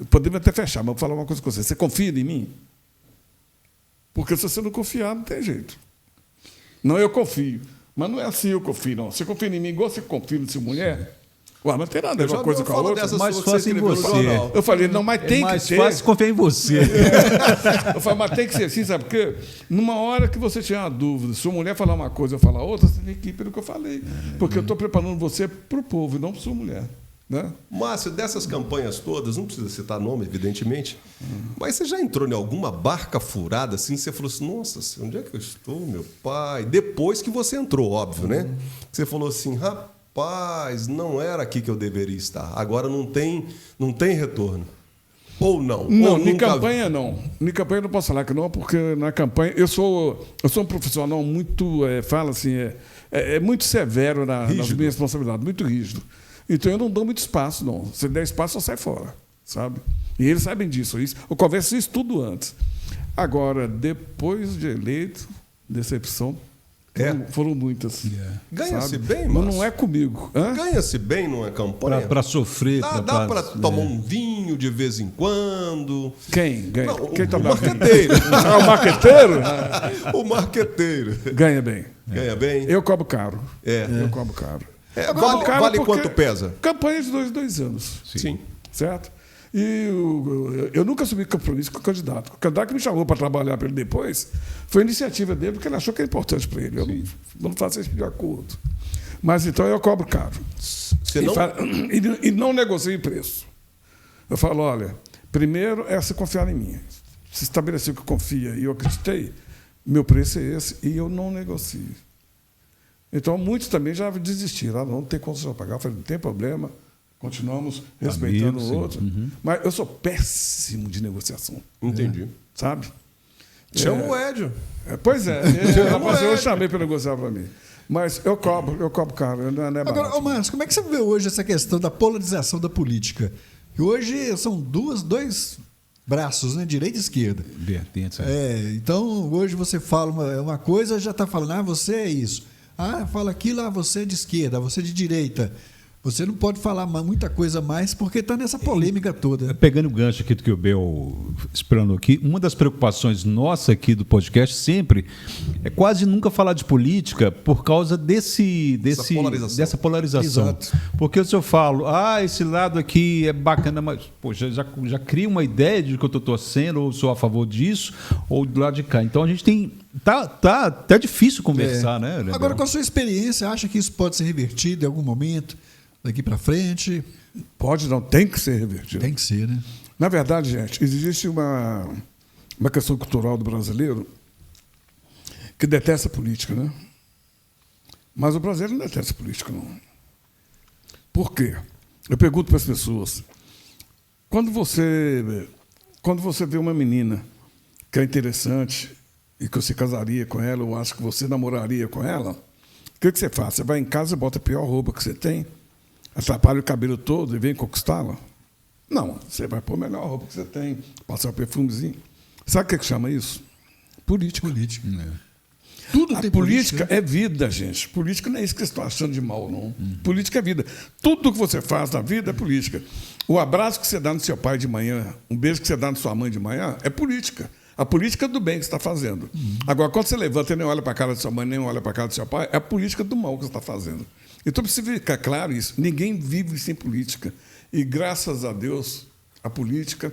podemos até fechar, mas eu vou falar uma coisa com você. Você confia em mim? Porque se você não confiar, não tem jeito. Não, eu confio. Mas não é assim eu confio, não. Você confia em mim igual você confia no seu mulher? Ué, mas não tem nada a ver uma coisa com a outra. Mais fácil em você. Eu falei, não, mas tem que ter. Mais fácil confiar em você. Eu falei, mas tem que ser assim, sabe por quê? Numa hora que você tiver uma dúvida, se sua mulher falar uma coisa e eu falar outra, você tem que ir pelo que eu falei. Porque eu estou preparando você para o povo e não para sua mulher. Né? Márcio, dessas campanhas todas, não precisa citar nome, evidentemente, mas você já entrou em alguma barca furada assim? Você falou assim, nossa, onde é que eu estou, meu pai? Depois que você entrou, óbvio, né? Você falou assim, rapaz, não era aqui que eu deveria estar. Agora não tem retorno. Ou não? Não, em campanha não. Em campanha eu não posso falar que não, porque na campanha eu sou um profissional muito, muito severo nas minhas responsabilidades, muito rígido. Então eu não dou muito espaço, não. Se der espaço, eu saio fora, sabe? E eles sabem disso. Eu converso isso tudo antes. Agora, depois de eleito, decepção, foram muitas. Ganha-se bem, mas não é comigo. Ganha-se bem numa campanha? Para sofrer. Dá para tomar um vinho de vez em quando? Quem ganha? Quem o marqueteiro. O marqueteiro? O marqueteiro. Ganha bem. Ganha bem? Eu cobro caro. Eu cobro caro. Vale quanto pesa? Campanha de 2 anos. Sim. Certo? E eu nunca assumi compromisso com o candidato. O candidato que me chamou para trabalhar para ele depois foi a iniciativa dele, porque ele achou que é importante para ele. Eu não faço esse de acordo. Mas então eu cobro caro. E não negocio preço. Eu falo, olha, primeiro é você confiar em mim. Se estabeleceu que confia e eu acreditei, meu preço é esse e eu não negocio. Então, muitos também já desistiram. Não tem condição de pagar. Eu falei, não tem problema. Continuamos respeitando o outro. Mas eu sou péssimo de negociação. Entendi. Sabe? Chama o Edio. Pois é. Eu chamei para negociar para mim. Mas eu cobro caro. Não é agora, Márcio, como é que você vê hoje essa questão da polarização da política? Que hoje são dois braços, né? Direita e esquerda. Vertentes. Então, hoje você fala uma coisa, já está falando, você é isso. Fala aquilo, você é de esquerda, você é de direita. Você não pode falar muita coisa mais porque está nessa polêmica toda. Pegando o gancho aqui do que o Bel explanou aqui, uma das preocupações nossa aqui do podcast sempre é quase nunca falar de política por causa dessa polarização. Exato. Porque se eu falo, esse lado aqui é bacana, mas poxa, já cria uma ideia de que eu estou torcendo, ou sou a favor disso, ou do lado de cá. Então a gente tem... Tá até difícil conversar, né, Leandro? Agora, com a sua experiência, acha que isso pode ser revertido em algum momento, daqui para frente? Pode não, tem que ser revertido. Tem que ser, né? Na verdade, gente, existe uma questão cultural do brasileiro que detesta a política, né? Mas o brasileiro não detesta a política, não. Por quê? Eu pergunto para as pessoas, quando você vê uma menina que é interessante e que você casaria com ela, ou acha que você namoraria com ela, o que você faz? Você vai em casa e bota a pior roupa que você tem, atrapalha o cabelo todo e vem conquistá-la? Não, você vai pôr a melhor roupa que você tem, passar um perfumezinho. Sabe o que é que chama isso? Política. Política. Tudo tem política, é vida, gente. Política não é isso que vocês estão achando de mal, não. Política é vida. Tudo que você faz na vida é política. O abraço que você dá no seu pai de manhã, um beijo que você dá na sua mãe de manhã, é política. A política do bem que você está fazendo. Agora, quando você levanta e nem olha para a cara da sua mãe, nem olha para a cara do seu pai, é a política do mal que você está fazendo. Então, precisa ficar claro isso. Ninguém vive sem política. E, graças a Deus, a política,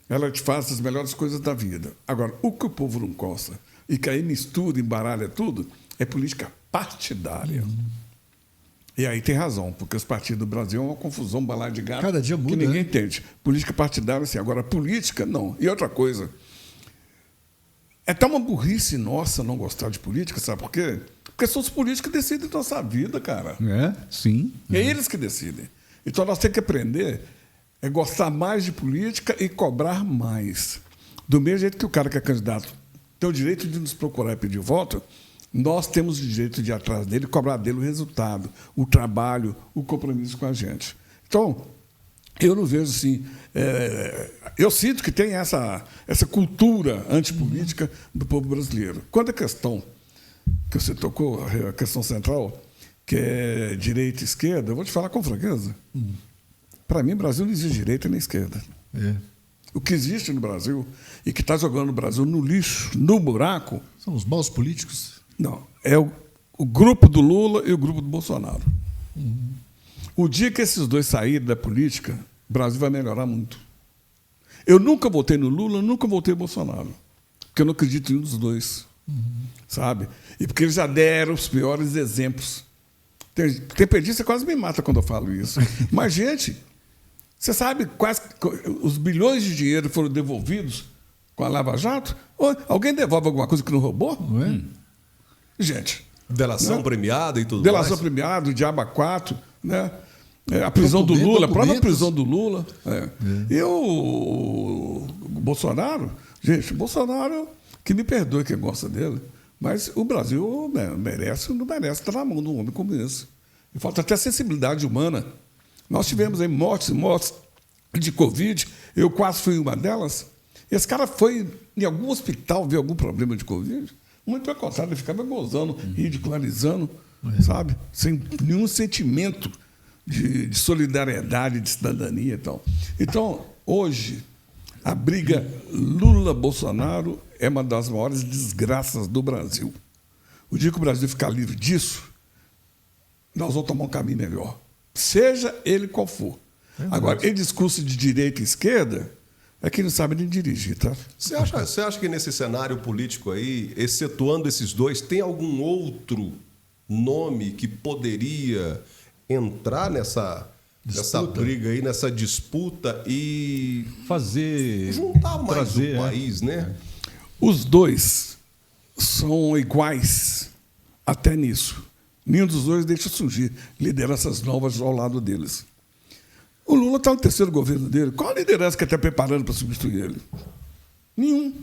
ela te faz as melhores coisas da vida. Agora, o que o povo não gosta, e que aí mistura, embaralha tudo, é política partidária. E aí tem razão, porque os partidos do Brasil é uma confusão, um balaio de gato. Cada dia muda, que ninguém né? entende. Política partidária, sim. Agora, política, não. E outra coisa, é até uma burrice nossa não gostar de política, sabe por quê? Porque são os políticos que decidem nossa vida, cara. Sim. É eles que decidem. Então nós temos que aprender a gostar mais de política e cobrar mais. Do mesmo jeito que o cara que é candidato tem o direito de nos procurar e pedir voto, nós temos o direito de ir atrás dele e cobrar dele o resultado, o trabalho, o compromisso com a gente. Então, eu não vejo assim. Eu sinto que tem essa cultura antipolítica do povo brasileiro. Quando a questão que você tocou, a questão central, que é direita e esquerda, eu vou te falar com franqueza. Para mim, o Brasil não existe direita nem esquerda. O que existe no Brasil e que está jogando o Brasil no lixo, no buraco. São os maus políticos? Não, é o grupo do Lula e o grupo do Bolsonaro. O dia que esses dois saírem da política, o Brasil vai melhorar muito. Eu nunca votei no Lula, nunca votei no Bolsonaro, porque eu não acredito em nenhum dos dois. Sabe? E porque eles já deram os piores exemplos. Tem petista que quase me mata quando eu falo isso. Mas, gente, você sabe quase os bilhões de dinheiro foram devolvidos com a Lava Jato? Ou alguém devolve alguma coisa que não roubou? Não é? Gente. Delação premiada e tudo Delação mais. premiada, o Diabo 4, né? A prisão do Lula, a própria prisão do Lula. E o Bolsonaro, gente, o Bolsonaro, que me perdoe quem gosta dele, mas o Brasil não merece estar na mão de um homem como esse. E falta até sensibilidade humana. Nós tivemos aí mortes de Covid, eu quase fui uma delas. Esse cara foi em algum hospital ver algum problema de Covid, muito pelo contrário, ele ficava gozando, ridicularizando, sabe? Sem nenhum sentimento de solidariedade, de cidadania e tal. Então, hoje, a briga Lula-Bolsonaro é uma das maiores desgraças do Brasil. O dia que o Brasil ficar livre disso, nós vamos tomar um caminho melhor. Seja ele qual for. Agora, esse discurso de direita e esquerda é que não sabe nem dirigir, tá? Você acha que nesse cenário político aí, excetuando esses dois, tem algum outro nome que poderia entrar nessa briga aí, nessa disputa e fazer juntar mais trazer, o país, né? Os dois são iguais até nisso. Nenhum dos dois deixa surgir lideranças novas ao lado deles. O Lula está no terceiro governo dele. Qual a liderança que ele está preparando para substituir ele? Nenhum.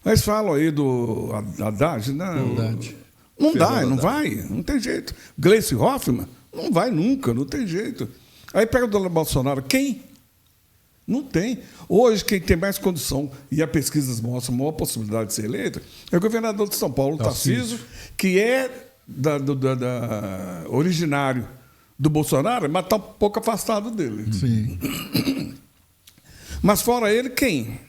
Mas falam aí do Haddad, né? Não dá, não vai, não tem jeito. Gleice Hoffmann, não vai nunca, não tem jeito. Aí pega o Dona Bolsonaro, quem? Não tem. Hoje, quem tem mais condição, e as pesquisas mostram a maior possibilidade de ser eleito, é o governador de São Paulo, Tarcísio, que é originário do Bolsonaro, mas está um pouco afastado dele. Sim. Mas fora ele, quem?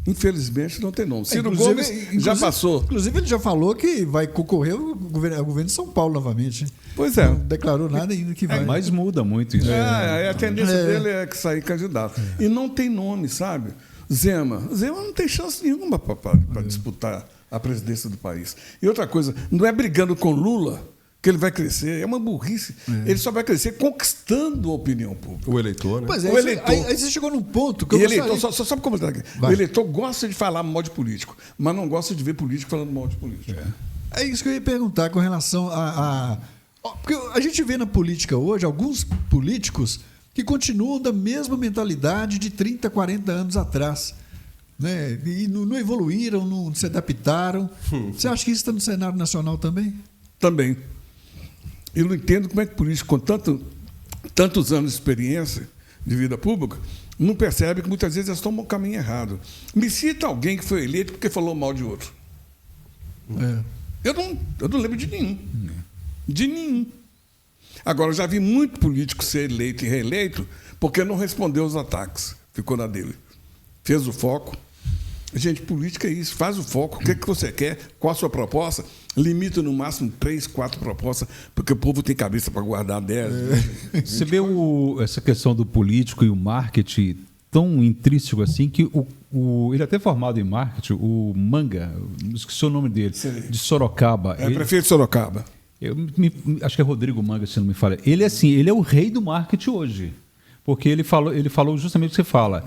Infelizmente não tem nome. Ciro Gomes já passou. Inclusive, ele já falou que vai concorrer ao governo de São Paulo novamente. Pois é. Não declarou nada ainda que vai. Mas muda muito isso. A tendência dele é que sair candidato. E não tem nome, sabe? Zema não tem chance nenhuma para disputar a presidência do país. E outra coisa, não é brigando com Lula que ele vai crescer, é uma burrice. Ele só vai crescer conquistando a opinião pública. O eleitor, né? Pois O eleitor. Aí você chegou num ponto que E eu eleitor, gostaria... só sabe como é aqui? O eleitor gosta de falar mal de político, mas não gosta de ver político falando mal de político. É isso que eu ia perguntar com relação porque a gente vê na política hoje alguns políticos que continuam da mesma mentalidade de 30, 40 anos atrás. Né? E não evoluíram, não se adaptaram. Você acha que isso está no cenário nacional também? Também. Eu não entendo como é que político com tantos anos de experiência de vida pública, não percebe que muitas vezes eles tomam o caminho errado. Me cita alguém que foi eleito porque falou mal de outro. Eu não lembro de nenhum. De nenhum. Agora, eu já vi muito político ser eleito e reeleito porque não respondeu aos ataques. Ficou na dele. Fez o foco. Gente, política é isso. Faz o foco. O que, é que você quer? Qual a sua proposta? Limita no máximo 3, 4 propostas, porque o povo tem cabeça para guardar 10. Você vê essa questão do político e o marketing tão intrínseco assim que ele é até formado em marketing, o Manga, esqueci o nome dele, de Sorocaba. Prefeito de Sorocaba. Acho que é Rodrigo Manga, se não me falha. Ele é o rei do marketing hoje. Porque ele falou justamente o que você fala.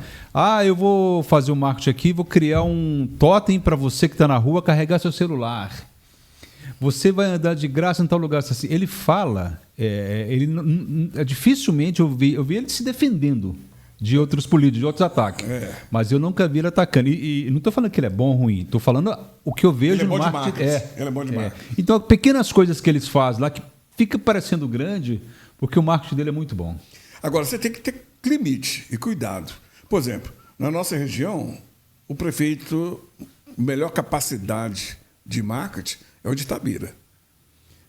Eu vou fazer um marketing aqui, vou criar um totem para você que está na rua carregar seu celular. Você vai andar de graça em tal lugar. Assim, ele fala, dificilmente eu vi ele se defendendo de outros políticos, de outros ataques. Mas eu nunca vi ele atacando. E não estou falando que ele é bom ou ruim, estou falando o que eu vejo no marketing. Ele é bom de marketing. Então, pequenas coisas que eles fazem lá que fica parecendo grande, porque o marketing dele é muito bom. Agora, você tem que ter limite e cuidado. Por exemplo, na nossa região, o prefeito, melhor capacidade de marketing é o de Itabira.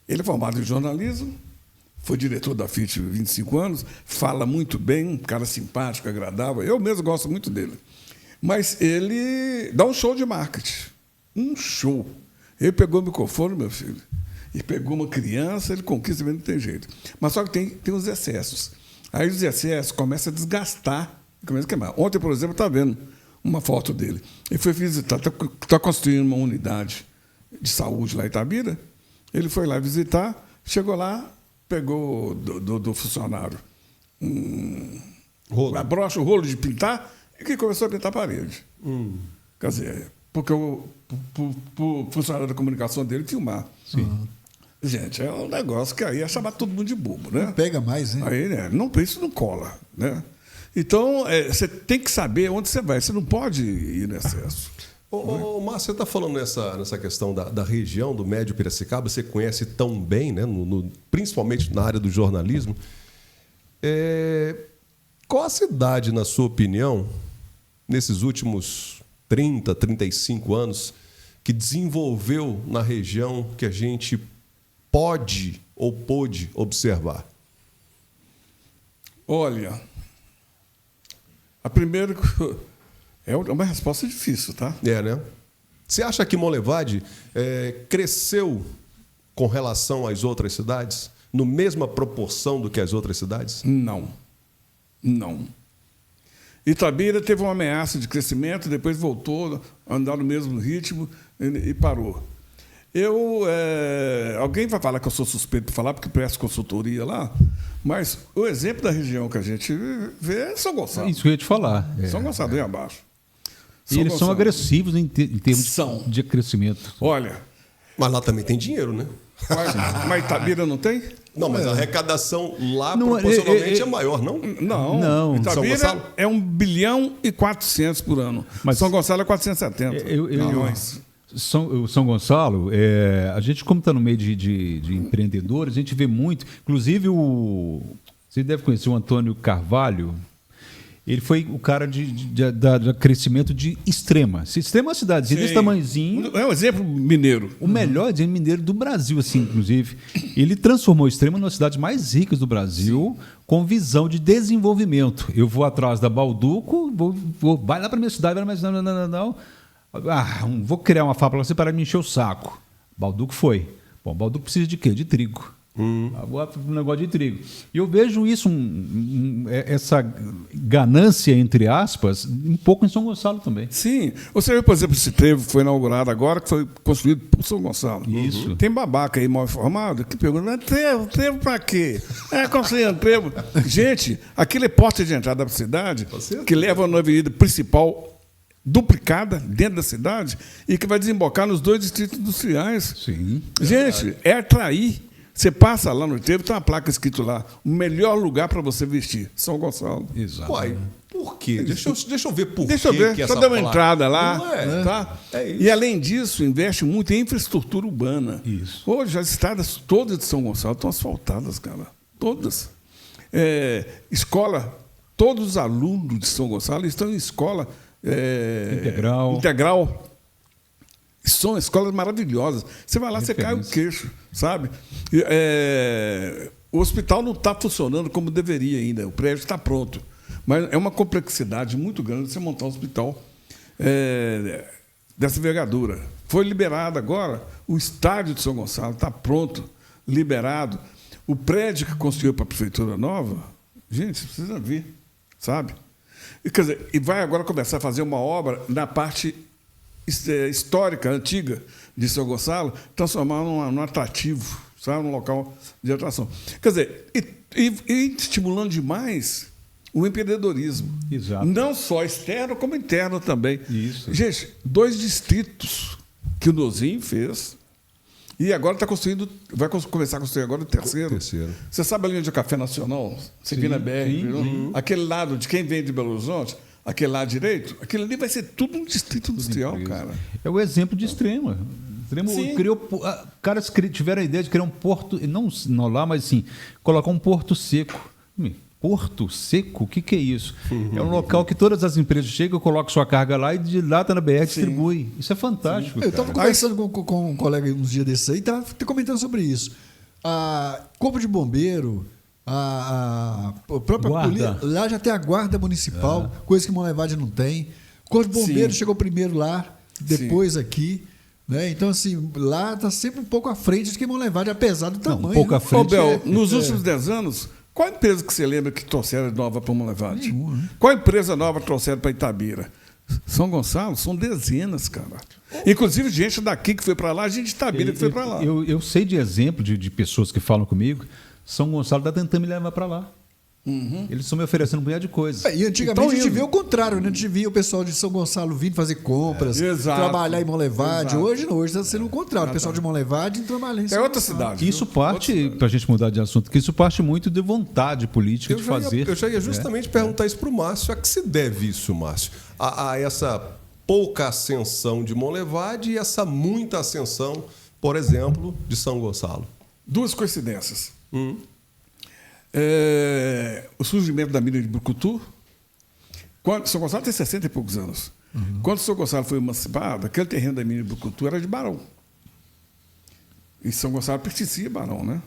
Ele é formado em jornalismo, foi diretor da FIT 25 anos, fala muito bem, um cara simpático, agradável. Eu mesmo gosto muito dele. Mas ele dá um show de marketing. Um show. Ele pegou o microfone, meu filho, e pegou uma criança, ele conquista, não tem jeito. Mas só que tem os excessos. Aí os excessos começam a desgastar, começam a queimar. Ontem, por exemplo, estava vendo uma foto dele. Ele foi visitar, está construindo uma unidade de saúde lá em Itabira. Ele foi lá visitar, chegou lá, pegou do funcionário a brocha, o rolo de pintar, e que começou a pintar a parede. Quer dizer, porque o funcionário da comunicação dele filmar. Sim. Gente, é um negócio que aí é chamar todo mundo de bobo, né? Não pega mais, né? Aí, isso não cola, né? Então, você tem que saber onde você vai. Você não pode ir no excesso. Márcio, você está falando nessa questão da região do Médio Piracicaba, você conhece tão bem, né? Principalmente na área do jornalismo. Qual a cidade, na sua opinião, nesses últimos 30, 35 anos, que desenvolveu na região que a gente pode ou pôde observar? Olha, a primeira é uma resposta difícil, tá? Né? Você acha que Monlevade cresceu com relação às outras cidades, no mesma proporção do que as outras cidades? Não. Itabira teve uma ameaça de crescimento, depois voltou a andar no mesmo ritmo e parou. Alguém vai falar que eu sou suspeito de falar, porque presto consultoria lá, mas o exemplo da região que a gente vê é São Gonçalo. Isso que eu ia te falar. São Gonçalo, bem abaixo. E eles são agressivos em termos de crescimento. Olha... Mas lá também tem dinheiro, né? Mas Itabira não tem? Não, mas a arrecadação lá proporcionalmente é maior, não? Não. Itabira é 1,4 bilhão por ano. Mas São Gonçalo é 470 milhões. São Gonçalo, a gente, como está no meio de empreendedores, a gente vê muito. Inclusive, você deve conhecer o Antônio Carvalho. Ele foi o cara de crescimento de Extrema. Extrema é uma cidadezinha desse tamanhozinho. É um exemplo mineiro. O melhor exemplo mineiro do Brasil, assim, inclusive. Ele transformou Extrema numa das cidades mais ricas do Brasil, com visão de desenvolvimento. Eu vou atrás da Balduco, vai lá para a minha cidade, vai lá, não. Vou criar uma fábrica para você para me encher o saco. Balduco foi. Bom, Balduco precisa de quê? De trigo. Um negócio de trigo. E eu vejo isso, essa ganância, entre aspas, um pouco em São Gonçalo também. Sim. Você vê, por exemplo, esse trevo foi inaugurado agora, que foi construído por São Gonçalo. Isso. Tem babaca aí mal informado que pergunta, trevo para quê? Construindo trevo. Gente, aquilo é porta de entrada da cidade, que leva na avenida principal duplicada dentro da cidade e que vai desembocar nos 2 distritos industriais. Sim. Gente, é atrair. Você passa lá no trevo, tem uma placa escrito lá, o melhor lugar para você vestir, São Gonçalo. Exato. Uai, por quê? Deixa eu ver por quê. Deixa eu ver, só dá uma entrada lá. Tá? Isso. E, além disso, investe muito em infraestrutura urbana. Isso. Hoje, as estradas todas de São Gonçalo estão asfaltadas, cara. Todas. Escola, todos os alunos de São Gonçalo estão em escola integral. São escolas maravilhosas. Você vai lá, você cai o queixo, sabe? O hospital não está funcionando como deveria ainda. O prédio está pronto. Mas é uma complexidade muito grande você montar um hospital dessa envergadura. Foi liberado agora, o estádio de São Gonçalo está pronto, liberado. O prédio que construiu para a Prefeitura Nova, gente, você precisa ver, sabe? Quer dizer, e vai agora começar a fazer uma obra na parte histórica, antiga de São Gonçalo, transformar num atrativo, sabe? Num local de atração. Quer dizer, e estimulando demais o empreendedorismo. Exato. Não só externo, como interno também. Isso. Gente, 2 distritos que o Nozinho fez, e agora está construindo, vai começar a construir agora o terceiro. Você sabe a linha de Café Nacional? Seguindo a BR, aquele lado de quem vem de Belo Horizonte, aquele lado direito, aquele ali vai ser tudo um distrito industrial, cara. É o exemplo de Extrema. Caras tiveram a ideia de criar um porto, não lá, mas assim, colocar um porto seco. Porto seco? O que é isso? É um local que todas as empresas chegam, colocam sua carga lá e de lá está na BR, distribui. Isso é fantástico. Eu estava conversando com um colega uns dias desses aí, estava comentando sobre isso. A Corpo de Bombeiro, a própria polícia, lá já tem a Guarda Municipal, coisa que Monlevade não tem. O Corpo de Bombeiro chegou primeiro lá, depois aqui. Né? Então, assim, lá está sempre um pouco à frente de que Monlevade, apesar do tamanho. Um pouco à frente. Bel, nos últimos 10 anos, qual empresa que você lembra que trouxeram nova para Monlevade? Qual empresa nova trouxeram para Itabira? São Gonçalo, são dezenas, cara. Inclusive, gente daqui que foi para lá, gente de Itabira que foi para lá. Eu sei de exemplo de pessoas que falam comigo, São Gonçalo está tentando me levar para lá. Eles estão me oferecendo um punhado de coisas. E antigamente a gente via o contrário, né? A gente via o pessoal de São Gonçalo vindo fazer compras, trabalhar em Monlevade. Hoje está sendo o contrário. O pessoal de Monlevade trabalha em São outra cidade. Isso parte, para a gente mudar de assunto, que isso parte muito de vontade política de fazer. Eu já ia justamente perguntar isso para o Márcio. A que se deve isso, Márcio? A essa pouca ascensão de Monlevade e essa muita ascensão, por exemplo, de São Gonçalo? 2 coincidências. O surgimento da mina de Brucutu. São Gonçalo tem 60 e poucos anos. Quando São Gonçalo foi emancipado, aquele terreno da mina de Brucutu era de Barão. E São Gonçalo pertencia a Barão, né?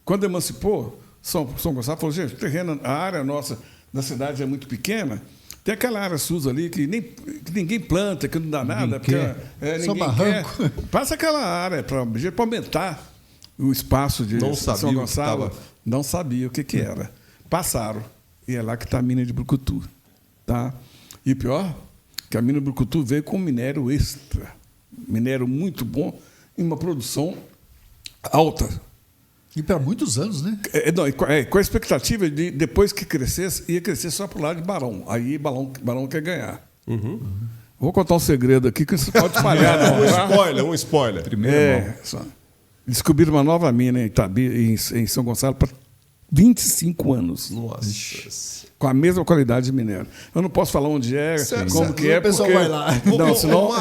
Quando emancipou, São Gonçalo falou, gente, o terreno, a área nossa da cidade é muito pequena, tem aquela área SUS ali que ninguém planta, que não dá nada, porque ninguém quer. Passa aquela área para aumentar o espaço de São Gonçalo. Não sabia o que era. Passaram. E é lá que está a mina de Brucutu. Tá? E pior, que a mina de Brucutu veio com minério extra. Minério muito bom, em uma produção alta. E para muitos anos, né? Com a expectativa de, depois que crescesse, ia crescer só para o lado de Barão. Aí Barão quer ganhar. Vou contar um segredo aqui que você pode espalhar. Um spoiler. Primeiro, descobriram uma nova mina em São Gonçalo para 25 anos. Nossa. Com a mesma qualidade de minério. Eu não posso falar onde é, como que é, o pessoal vai lá. Não,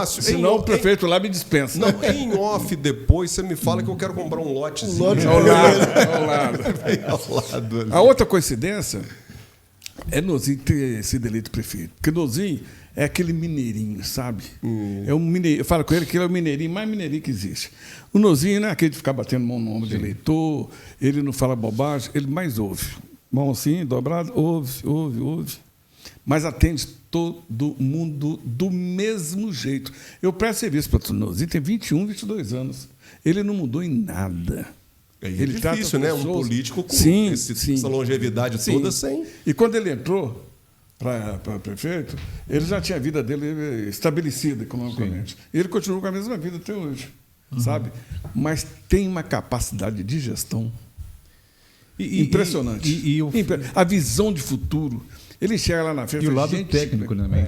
senão o prefeito lá me dispensa. Não, em off depois você me fala que eu quero comprar um lotezinho. Ao lado. A outra coincidência é Nozinho ter sido eleito prefeito. Porque Nozinho é aquele mineirinho, sabe? É um mineirinho. Eu falo com ele que ele é o mineirinho mais mineirinho que existe. O Nozinho não é aquele de ficar batendo mão no ombro de eleitor, ele não fala bobagem, ele mais ouve. Mão assim, dobrado, ouve. Mas atende todo mundo do mesmo jeito. Eu presto serviço para o Nozinho, tem 21, 22 anos. Ele não mudou em nada. Ele difícil, né? Um político com essa longevidade toda sem... E quando ele entrou para prefeito, ele já tinha a vida dele estabelecida economicamente. Ele continuou com a mesma vida até hoje, sabe? Mas tem uma capacidade de gestão impressionante. A visão de futuro. Ele chega lá na frente... E o lado técnico também.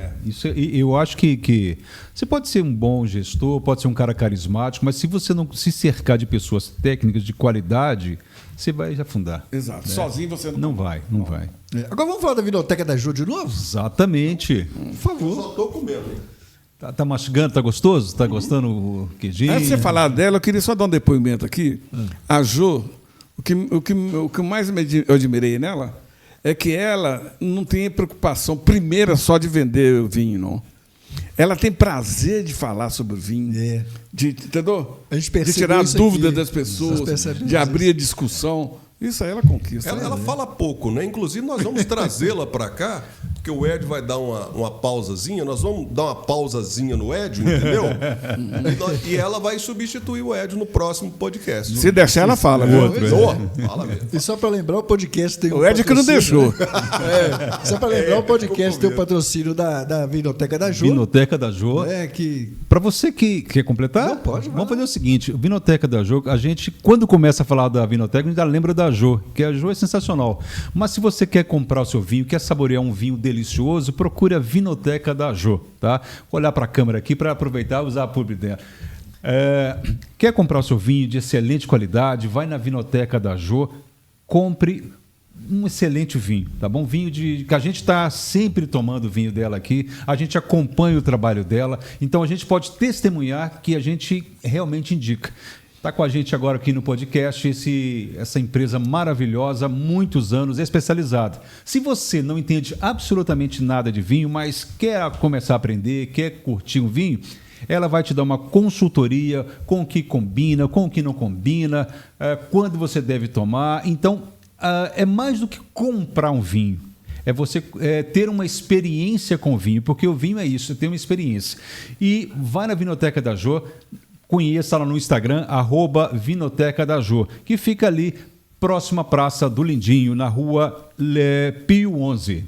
Eu acho que você pode ser um bom gestor, pode ser um cara carismático, mas se você não se cercar de pessoas técnicas de qualidade, você vai afundar. Exato. Sozinho você não vai. Agora vamos falar da Vinoteca da Jô de novo? Exatamente. Por favor. Eu só estou comendo, hein? Tá mastigando, tá gostoso? Tá gostando o queijinho? Antes de você falar dela, eu queria só dar um depoimento aqui. A Jô, o que mais eu admirei nela é que ela não tem preocupação primeira só de vender o vinho, não. Ela tem prazer de falar sobre o vinho, entendeu? A gente de tirar a isso dúvida aqui. das pessoas, Nós de abrir a discussão. Isso aí ela conquista. Ela fala pouco, né? Inclusive, nós vamos trazê-la para cá, porque o Ed vai dar uma pausazinha. Nós vamos dar uma pausazinha no Ed, entendeu? E ela vai substituir o Ed no próximo podcast. Se deixar, ela fala. Viu? Fala mesmo. E só para lembrar, o podcast tem O Ed que não deixou. Só para lembrar, o podcast tem o patrocínio da Vinoteca da Jô. Vinoteca da Jô. Que... Para você que quer completar, Não, pode, vai vamos lá. fazer o seguinte: Vinoteca da Jô, a gente, quando começa a falar da Vinoteca, a gente já lembra da Jô, que a Jô é sensacional. Mas se você quer comprar o seu vinho, quer saborear um vinho delicioso, procure a Vinoteca da Jô, tá? Vou olhar para a câmera aqui para aproveitar e usar a publi dela. Quer comprar o seu vinho de excelente qualidade, vai na Vinoteca da Jô, compre um excelente vinho, tá bom? Vinho que a gente está sempre tomando vinho dela aqui, a gente acompanha o trabalho dela, então a gente pode testemunhar que a gente realmente indica. Está com a gente agora aqui no podcast essa empresa maravilhosa, muitos anos, especializada. Se você não entende absolutamente nada de vinho, mas quer começar a aprender, quer curtir um vinho, ela vai te dar uma consultoria com o que combina, com o que não combina, quando você deve tomar. Então, é mais do que comprar um vinho. É você ter uma experiência com o vinho, porque o vinho é isso, tem uma experiência. E vai na Vinoteca da Jô, conheça lá no Instagram, @Vinoteca da Jô, que fica ali, próxima Praça do Lindinho, na rua Pio 11.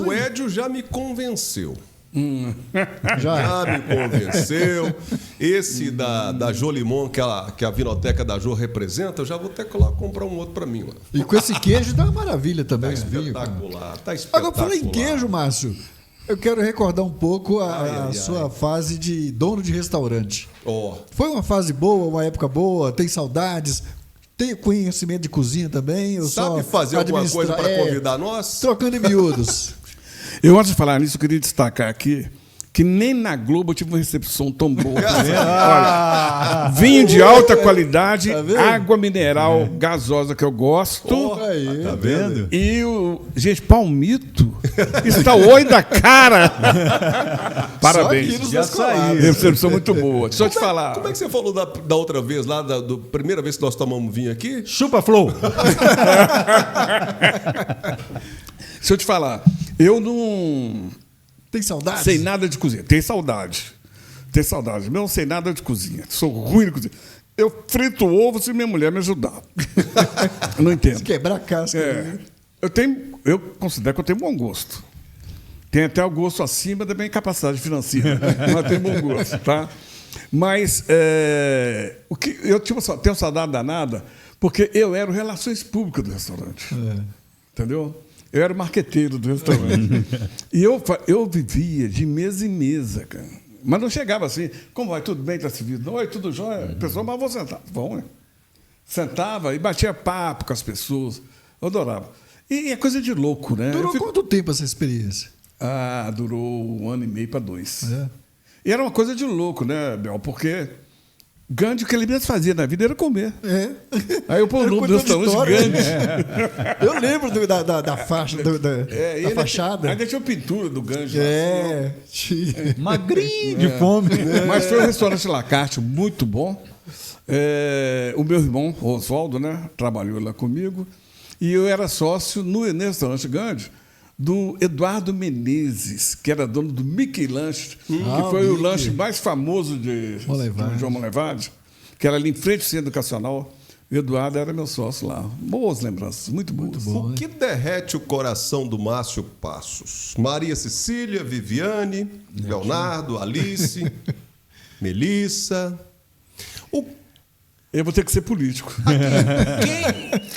O Edio já me convenceu. Já me convenceu. Esse da Jô Limon, que a Vinoteca da Jô representa, eu já vou até comprar um outro para mim. Mano. E com esse queijo dá uma maravilha também. Tá espetacular, tá espetacular. Agora, falando em queijo, Márcio, eu quero recordar um pouco a sua fase de dono de restaurante. Foi uma fase boa, uma época boa? Tem saudades? Tem conhecimento de cozinha também? Sabe fazer alguma coisa para convidar nós? Trocando em miúdos. Eu, antes de falar nisso, eu queria destacar aqui que nem na Globo eu tive uma recepção tão boa. Olha, vinho de alta qualidade, água mineral gasosa que eu gosto. Tá vendo? E gente, Palmito está o olho da cara. Parabéns. Já saiu. Recepção muito boa. Deixa eu te falar. Como é que você falou da outra vez, lá da primeira vez que nós tomamos vinho aqui? Chupa Flow! Deixa eu te falar. Eu não... Tem saudades? Sei nada de cozinha. Tem saudade. Tem saudade. Eu não sei nada de cozinha. Sou ruim de cozinha. Eu frito ovo se minha mulher me ajudar. Eu não entendo. Se quebrar a casca. Eu considero que eu tenho bom gosto. Tem até o gosto acima da minha capacidade financeira. Mas tenho bom gosto, tá? Mas o que eu tenho saudade danada, porque eu era o relações públicas do restaurante. Entendeu? Eu era o marqueteiro do restaurante. E eu vivia de mesa em mesa, cara. Mas não chegava assim, como vai, tudo bem, está servido? Oi, tudo jóia? Pessoal, mas vou sentar. Bom, né? Sentava e batia papo com as pessoas. Eu adorava. E é coisa de louco, né? Durou quanto tempo essa experiência? Durou 1 ano e meio para 2. E era uma coisa de louco, né, Bel? Porque Gandhi, o que ele mesmo fazia na vida era comer. Aí eu pôr o nome do restaurante Gandhi. Eu lembro da faixa, da fachada. Ainda tinha pintura do Gandhi. Magrinho de fome. Mas foi um restaurante La Carte muito bom. O meu irmão, Oswaldo, né, trabalhou lá comigo. E eu era sócio no restaurante Gandhi do Eduardo Menezes, que era dono do Mickey Lanche, que foi o lanche mais famoso de João Molevade, que era ali em frente ao Centro Educacional. O Eduardo era meu sócio lá. Boas lembranças, muito boas. O que derrete o coração do Márcio Passos? Maria Cecília, Viviane, Leonardo, Alice, Melissa. Eu vou ter que ser político.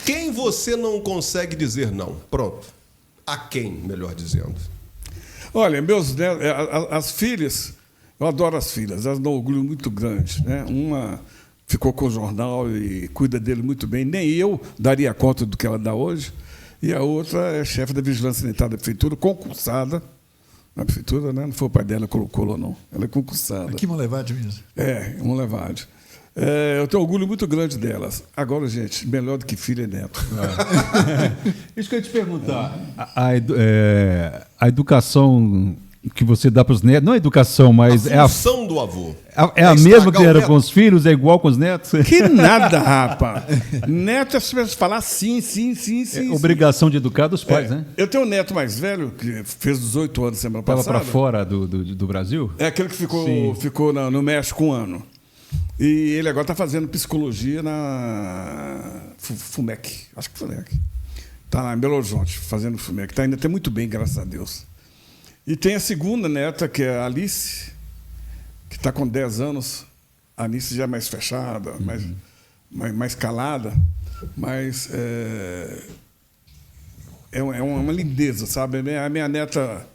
Quem você não consegue dizer não? Pronto. A quem, melhor dizendo? Olha, as filhas, eu adoro as filhas, elas dão um orgulho muito grande, né? Uma ficou com o jornal e cuida dele muito bem, nem eu daria conta do que ela dá hoje, e a outra é chefe da Vigilância Sanitária da Prefeitura, concursada na Prefeitura, né? Não foi o pai dela que colocou lá, não. Ela é concursada. Aqui em Molevade mesmo. Em Molevade. Eu tenho orgulho muito grande delas. Agora, gente, melhor do que filho e neto. Isso que eu ia te perguntar. A educação que você dá para os netos, não é educação, mas A função do avô. é a É mesma estragar que o era neto. com os filhos, é igual com os netos? Que nada, rapaz. Neto é se falar sim, sim, sim, sim. sim. Obrigação de educar dos pais, né? Eu tenho um neto mais velho, que fez 18 anos semana Estava passada. para fora do Brasil? É aquele que ficou no México um ano. E ele agora está fazendo psicologia na FUMEC. Acho que FUMEC. Está lá em Belo Horizonte, fazendo FUMEC. Está indo até muito bem, graças a Deus. E tem a segunda neta, que é a Alice, que está com 10 anos. A Alice já é mais fechada, mais calada, mas é uma lindeza, sabe? A minha neta,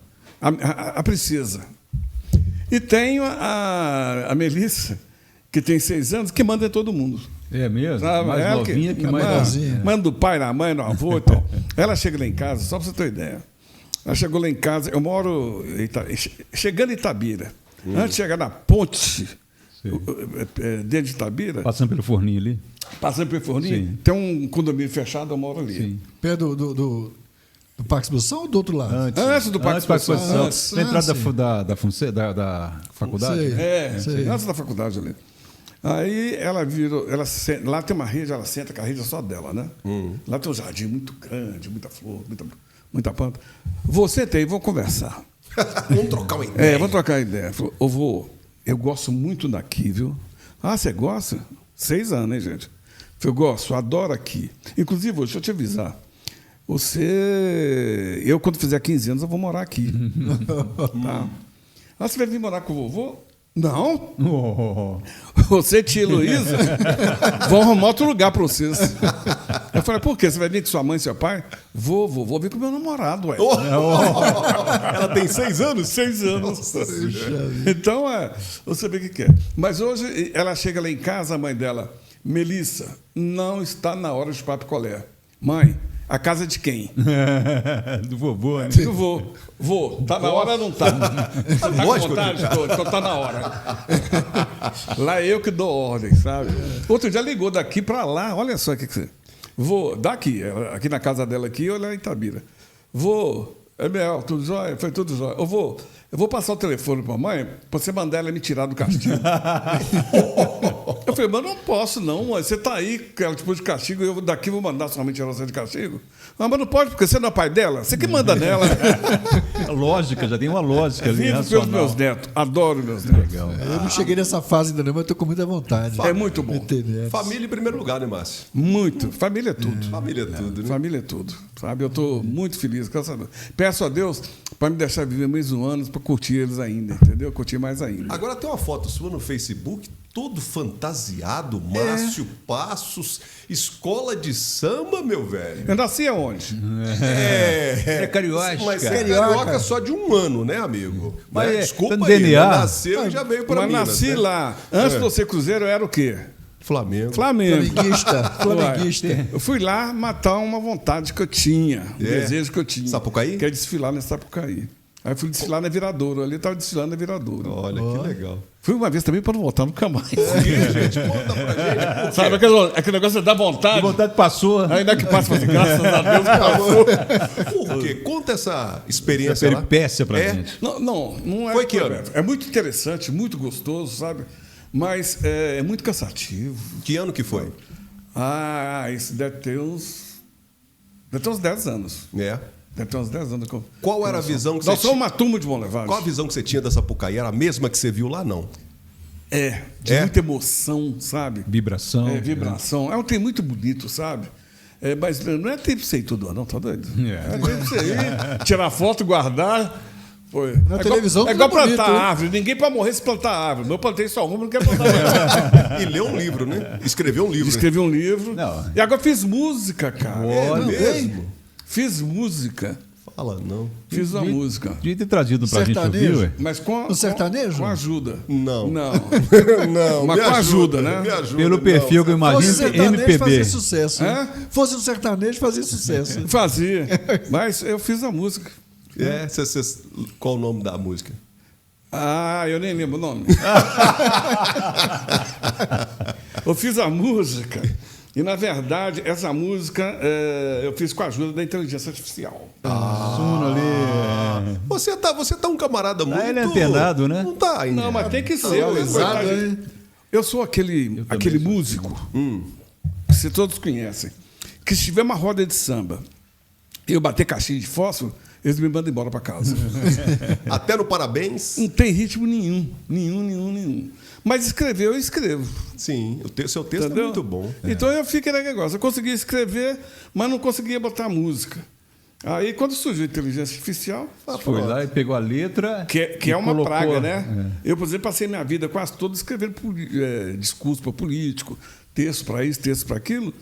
a princesa. E tenho a Melissa, que tem 6 anos, que manda em todo mundo. É mesmo? Sabe? Mais Ela novinha que mais manda, novinha. manda do pai, na mãe, no avô e tal. Ela chega lá em casa, só para você ter ideia. Ela chegou lá em casa, eu moro chegando em Itabira. Antes de chegar na ponte, dentro de Itabira, Passando pelo forninho ali? passando pelo forninho, Sim. tem um condomínio fechado, eu moro ali. Sim. Perto do Parque Exposição ou do outro lado? Antes do Parque Antes da Exposição. exposição. Antes. Na entrada sim. da faculdade? Sei. Antes da faculdade ali. Aí ela virou, lá tem uma rede, ela senta com a rede só dela, né? Lá tem um jardim muito grande, muita flor, muita planta. Você tem, vamos conversar. Vamos trocar uma ideia. Vamos trocar ideia. Falou, ô vô, eu gosto muito daqui, viu? Ah, você gosta? 6 anos, hein, gente? Eu gosto, adoro aqui. Inclusive, deixa eu te avisar. Eu, quando fizer 15 anos, eu vou morar aqui. Tá? Ah, você vai vir morar com o vovô? Não. Oh. Você e tia Heloísa vão arrumar outro lugar para vocês. Eu falei, por quê? Você vai vir com sua mãe e seu pai? Vou vir com meu namorado, ué. Ela tem 6 anos? 6 anos. Então, você vê o que é. Mas hoje, ela chega lá em casa, a mãe dela, Melissa, não está na hora de papo colé. Mãe, a casa é de quem? Do vovô, né? Eu vou. Vou. Tá na hora ou não tá? Tá com Lógico. vontade? Tô, então tá na hora. Lá eu que dou ordem, sabe? Outro dia ligou daqui para lá, olha só o que você... Vou, daqui, aqui na casa dela aqui, olha em Itabira. Vou, Mel, tudo jóia? Foi tudo jóia. Eu vou passar o telefone para a mãe para você mandar ela me tirar do castigo. Eu falei, mas não posso não, mãe. Você está aí, que ela te pôs de castigo, eu daqui vou mandar somente tirar você de castigo? Ah, mas não pode, porque você não é pai dela. Você que manda nela. A lógica, já tem uma lógica ali. Vivo pelos racional. meus netos. Adoro meus netos. Legal. Eu não cheguei nessa fase ainda não, mas estou com muita vontade. É muito bom. Internet. Família em primeiro lugar, né, Márcio? Muito. Família é tudo. Família é tudo, né? Família é tudo. Sabe? Eu estou muito feliz. Peço a Deus para me deixar viver mais um ano para curtir eles ainda, entendeu? Curtir mais ainda. Agora tem uma foto sua no Facebook, todo fantasiado, Márcio Passos, escola de samba, meu velho. Eu nasci aonde? É carioca. Mas é Carioca. carioca só de um ano, né, amigo? Mas Né? é, Desculpa tá no aí, DNA. né? Nasceu e já veio para Mas Minas, nasci né? lá. Antes de você Cruzeiro, eu era o quê? Flamengo. Flamengo. Flamenguista. Eu fui lá matar uma vontade que eu tinha, um É. desejo que eu tinha. Sapucaí? Que é desfilar na Sapucaí. Aí fui desfilar na Viradouro. Ali estava desfilando na Viradouro. Olha, que legal. Fui uma vez também para não voltar nunca mais. Gente, conta pra gente. Sabe aquele negócio dá vontade? De vontade passou. Ainda que passa, assim, graças a Deus passou. Por quê? Conta essa experiência Essa lá. peripécia pra É? gente. Não é. Foi que ano? É muito interessante, muito gostoso, sabe? Mas é muito cansativo. Que ano que foi? Isso deve ter uns 10 anos. É. Deve ter uns 10 anos. Qual era a visão que Nós você somos tinha? uma turma de bom levagem. Qual a visão que você tinha da Sapucaí? Era a mesma que você viu lá, não? De É? muita emoção, sabe? Vibração. Vibração. É um trem muito bonito, sabe? Mas não é tempo pra você ir tudo, não, tá doido? É tempo pra você ir, tirar foto, guardar. Foi. Na televisão é igual tudo bonito, plantar hein? árvore. Ninguém pode morrer se plantar árvore. Eu plantei só uma, não quero plantar mais. E leu um livro, né? Escreveu um livro. né? Escrevi um livro. Não. E agora fiz música, cara. É mesmo? Fiz música. Fala, não. Fiz uma música. Devia ter trazido pra gente Sertanejo? ouvir, ué. Mas com No sertanejo? Com ajuda. Não. Não. Não, Mas me com ajuda, né? Me ajuda, Pelo não. perfil que eu Fosse imagino, sertanejo, MPB. fazia sucesso. Hã? Fosse um sertanejo, fazia sucesso. Fazia. Mas eu fiz a música. É, qual o nome da música? Eu nem lembro o nome. Eu fiz a música e, na verdade, essa música eu fiz com a ajuda da inteligência artificial. Suno ali. Você tá um camarada muito... ele é antenado, né? Não tá ainda. Não, mas tem que ser. Atualizado, hein? Eu sou aquele músico que vocês todos conhecem, que se tiver uma roda de samba e eu bater caixinha de fósforo, eles me mandam embora para casa. Até no parabéns? Não tem ritmo nenhum. Mas escrever, eu escrevo. Sim, seu texto Entendeu? é muito bom. Então eu fico naquele negócio. Eu conseguia escrever, mas não conseguia botar música. Aí, quando surgiu a inteligência artificial... Foi lá e pegou a letra. Que é uma colocou, praga, né? Eu, por exemplo, passei minha vida quase toda escrevendo discurso para político, texto para isso, texto para aquilo.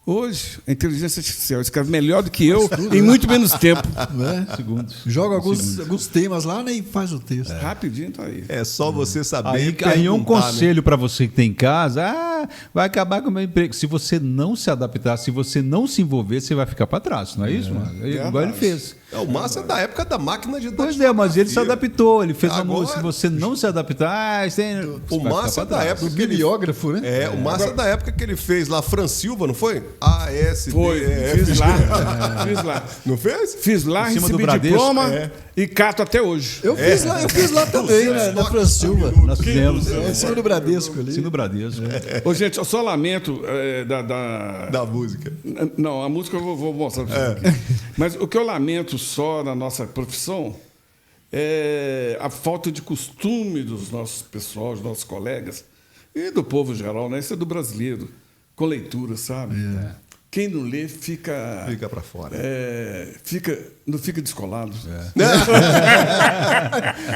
Hoje, a inteligência artificial escreve melhor do que eu em muito menos tempo. Né? Segundos. Joga alguns temas lá, nem faz o texto. Rapidinho tá aí. É só você saber Aí um perguntar, conselho para você que tem em casa, vai acabar com o meu emprego. Se você não se adaptar, se você não se envolver, você vai ficar para trás, não é isso, mano? Igual ele fez. O Márcio é da época da máquina de Pois é, mas ele se adaptou, ele fez uma Agora- música. Se você não se adaptar, O Márcio é da época O que ele... bibliógrafo, né? É, o Márcio é da época que ele fez lá Fran Silva, não foi? ASD. Foi, fiz lá. Fiz lá. Não fez? Fiz lá, Em cima do recebi Bradesco, diploma e cato até hoje. Eu fiz lá também, né? Na Fran Silva. Nós fizemos. Em cima do Bradesco ali. Sim, no Bradesco. Ô, gente, eu só lamento Da música. Não, a música eu vou mostrar pra vocês aqui. Mas o que eu lamento só na nossa profissão é a falta de costume dos nossos pessoal, dos nossos colegas e do povo em geral, né? Isso é do brasileiro, com leitura, sabe? Quem não lê fica... Fica pra fora. Não fica descolado.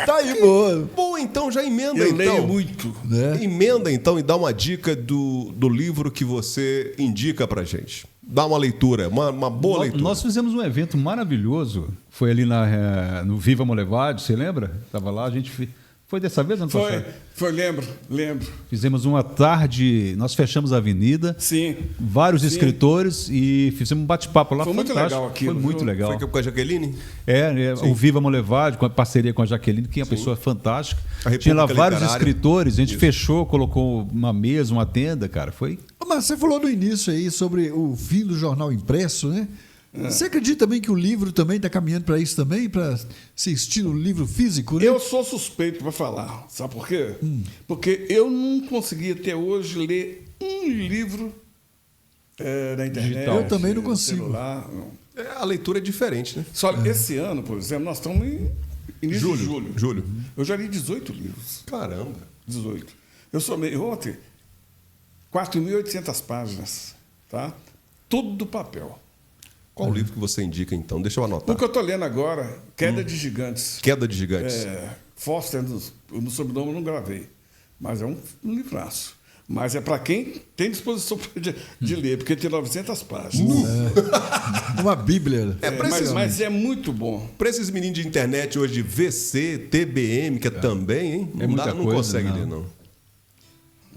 Tá aí, boa. Bom, então já emenda Eu então. leio muito. Né? Emenda então e dá uma dica do livro que você indica pra gente. Dá uma leitura, uma boa leitura. Nós fizemos um evento maravilhoso. Foi ali no Viva Molevade, você lembra? Estava lá, a gente foi dessa vez, não Foi, lembro. Fizemos uma tarde, nós fechamos a avenida, Sim. vários escritores e fizemos um bate-papo lá. Foi muito fantástico. legal aquilo, Foi muito viu? legal. Foi com a Jaqueline? O Viva Molevade, com a parceria com a Jaqueline, que é uma pessoa fantástica. A República Tinha lá vários Literária. escritores, a gente fechou, colocou uma mesa, uma tenda, cara. Foi. Mas você falou no início aí sobre o fim do jornal impresso, né? Você acredita também que o livro também está caminhando para isso também, para ser estilo livro físico, né? Eu sou suspeito para falar. Sabe por quê? Porque eu não consegui até hoje ler um livro na internet. Digital. Eu também não no consigo. celular, não. A leitura é diferente, né? Só esse ano, por exemplo, nós estamos em início de julho. Julho. Eu já li 18 livros. Caramba. 18. Eu somei ontem 4.800 páginas, tá? Tudo do papel. Qual o livro que você indica então? Deixa eu anotar. O que eu estou lendo agora, Queda de Gigantes. Queda de Gigantes. Foster, no sobrenome eu não gravei, mas é um livraço. Mas é para quem tem disposição de ler, porque tem 900 páginas. Uma bíblia. Mas é muito bom. Para esses meninos de internet hoje de VC, TBM, que é também, hein? É muita não coisa, consegue não. ler, não.